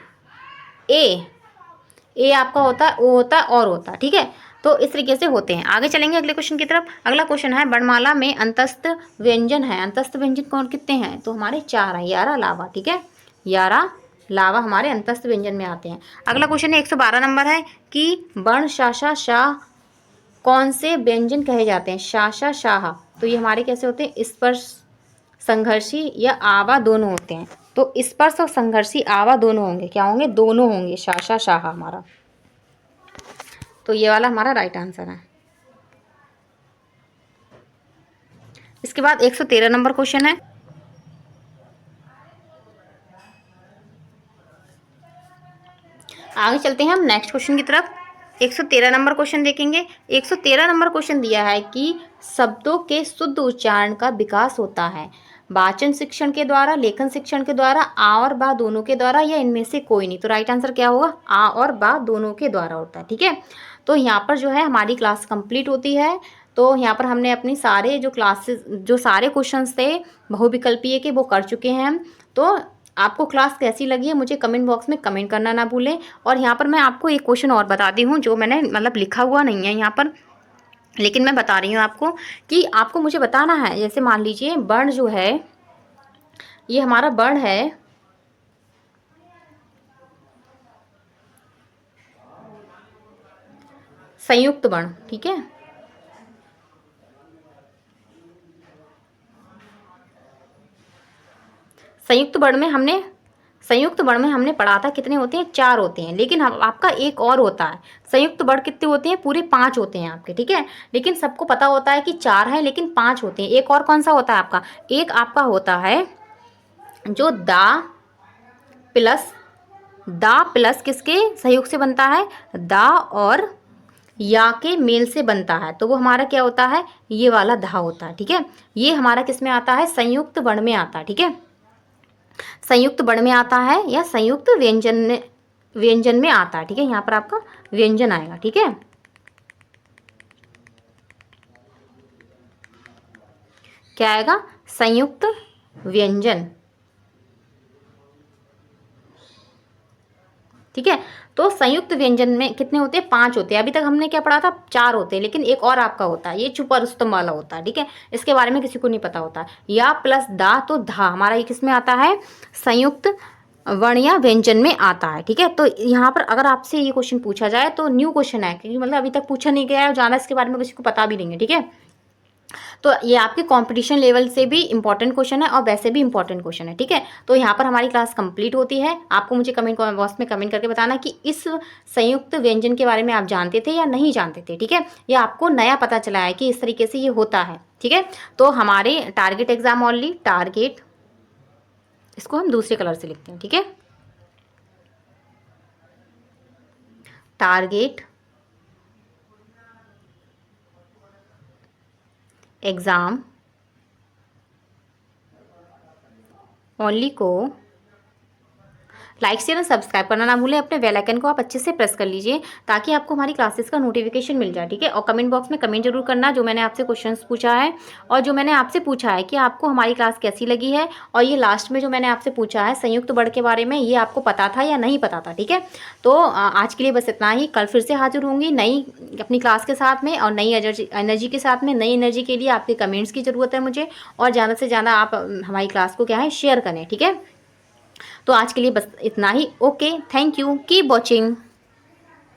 ए आपका होता है, ओ होता है और होता है। ठीक है, तो इस तरीके से होते हैं। आगे चलेंगे अगले क्वेश्चन की तरफ। अगला क्वेश्चन है, वर्णमाला में अंतस्थ व्यंजन है। अंतस्थ व्यंजन कौन कितने हैं, तो हमारे 4 हैं, 11 लावा। ठीक है, 11 लावा हमारे अंतस्थ व्यंजन में आते हैं। अगला क्वेश्चन है 112 नंबर है कि वर्ण शाशा शाह कौन से व्यंजन कहे जाते हैं। शाशा शाह, तो ये हमारे कैसे होते हैं, स्पर्श संघर्षी या आवा दोनों होते हैं। तो स्पर्श और संघर्षी आवा दोनों होंगे। क्या होंगे, दोनों होंगे। शाशा शाह हमारा, तो ये वाला हमारा राइट आंसर है। इसके बाद 113 नंबर क्वेश्चन है। आगे चलते हैं हम नेक्स्ट क्वेश्चन की तरफ। 113 नंबर क्वेश्चन देखेंगे। 113 नंबर क्वेश्चन दिया है कि शब्दों के शुद्ध उच्चारण का विकास होता है वाचन शिक्षण के द्वारा, लेखन शिक्षण के द्वारा, आ और बा दोनों के द्वारा, या इनमें से कोई नहीं। तो राइट आंसर क्या होगा? आ और बा दोनों के द्वारा होता है। ठीक है, तो यहाँ पर जो है हमारी क्लास कंप्लीट होती है। तो यहाँ पर हमने अपनी सारे जो क्लासेस, जो सारे क्वेश्चंस थे बहुविकल्पीय के, वो कर चुके हैं हम। तो आपको क्लास कैसी लगी है मुझे कमेंट बॉक्स में कमेंट करना ना भूलें। और यहाँ पर मैं आपको एक क्वेश्चन और बताती हूँ जो मैंने मतलब लिखा हुआ नहीं है यहाँ पर, लेकिन मैं बता रही हूँ आपको कि आपको मुझे बताना है। जैसे मान लीजिए वर्ण जो है, ये हमारा वर्ण है संयुक्त वर्ण। ठीक है, संयुक्त वर्ण में हमने पढ़ा था कितने होते हैं? 4 होते हैं। लेकिन आपका एक और होता है, संयुक्त वर्ण कितने होते हैं? पूरे 5 होते हैं आपके। ठीक है, लेकिन सबको पता होता है कि 4 है लेकिन 5 होते हैं। एक और कौन सा होता है आपका? एक आपका होता है जो दा प्लस किसके सहयोग से बनता है? दा और या के मेल से बनता है। तो वो हमारा क्या होता है? ये वाला धा होता है। ठीक है, ये हमारा किस में आता है? संयुक्त वर्ण में आता है। ठीक है, संयुक्त वर्ण में आता है या संयुक्त व्यंजन में आता है। ठीक है, यहाँ पर आपका व्यंजन आएगा। ठीक है, क्या आएगा? संयुक्त व्यंजन। ठीक है, तो संयुक्त व्यंजन में कितने होते हैं? 5 होते हैं। अभी तक हमने क्या पढ़ा था? 4 होते हैं, लेकिन एक और आपका होता है, ये छुपा रुस्तम वाला होता है। ठीक है, इसके बारे में किसी को नहीं पता होता। या प्लस दा, तो धा हमारा ये किस में आता है? संयुक्त वर्ण या व्यंजन में आता है। ठीक है, तो यहाँ पर अगर आपसे ये क्वेश्चन पूछा जाए तो न्यू क्वेश्चन है, क्योंकि मतलब अभी तक पूछा नहीं गया है और ज़्यादा इसके बारे में किसी को पता भी नहीं है। ठीक है, तो ये आपके कंपटीशन लेवल से भी इंपॉर्टेंट क्वेश्चन है और वैसे भी इंपॉर्टेंट क्वेश्चन है। ठीक है, तो यहाँ पर हमारी क्लास कंप्लीट होती है। आपको मुझे कमेंट बॉक्स में कमेंट करके बताना कि इस संयुक्त व्यंजन के बारे में आप जानते थे या नहीं जानते थे। ठीक है, या आपको नया पता चला है कि इस तरीके से ये होता है। ठीक है, तो हमारे टारगेट एग्जाम ओनली, टारगेट, इसको हम दूसरे कलर से लिखते हैं। ठीक है, टारगेट एग्ज़ाम ओनली को लाइक शेयर और सब्सक्राइब करना ना भूलें। अपने बेल आइकन को आप अच्छे से प्रेस कर लीजिए ताकि आपको हमारी क्लासेस का नोटिफिकेशन मिल जाए। ठीक है, और कमेंट बॉक्स में कमेंट जरूर करना जो मैंने आपसे क्वेश्चंस पूछा है और जो मैंने आपसे पूछा है कि आपको हमारी क्लास कैसी लगी है। और ये लास्ट में जो मैंने आपसे पूछा है संयुक्त वर्ण के बारे में, ये आपको पता था या नहीं पता था। ठीक है, तो आज के लिए बस इतना ही। कल फिर से हाजिर होंगी नई अपनी क्लास के साथ में और नई एनर्जी के साथ में। नई एनर्जी के लिए आपके कमेंट्स की ज़रूरत है मुझे, और ज़्यादा से ज़्यादा आप हमारी क्लास को क्या है शेयर करें। ठीक है, तो आज के लिए बस इतना ही। Okay, thank you, keep watching.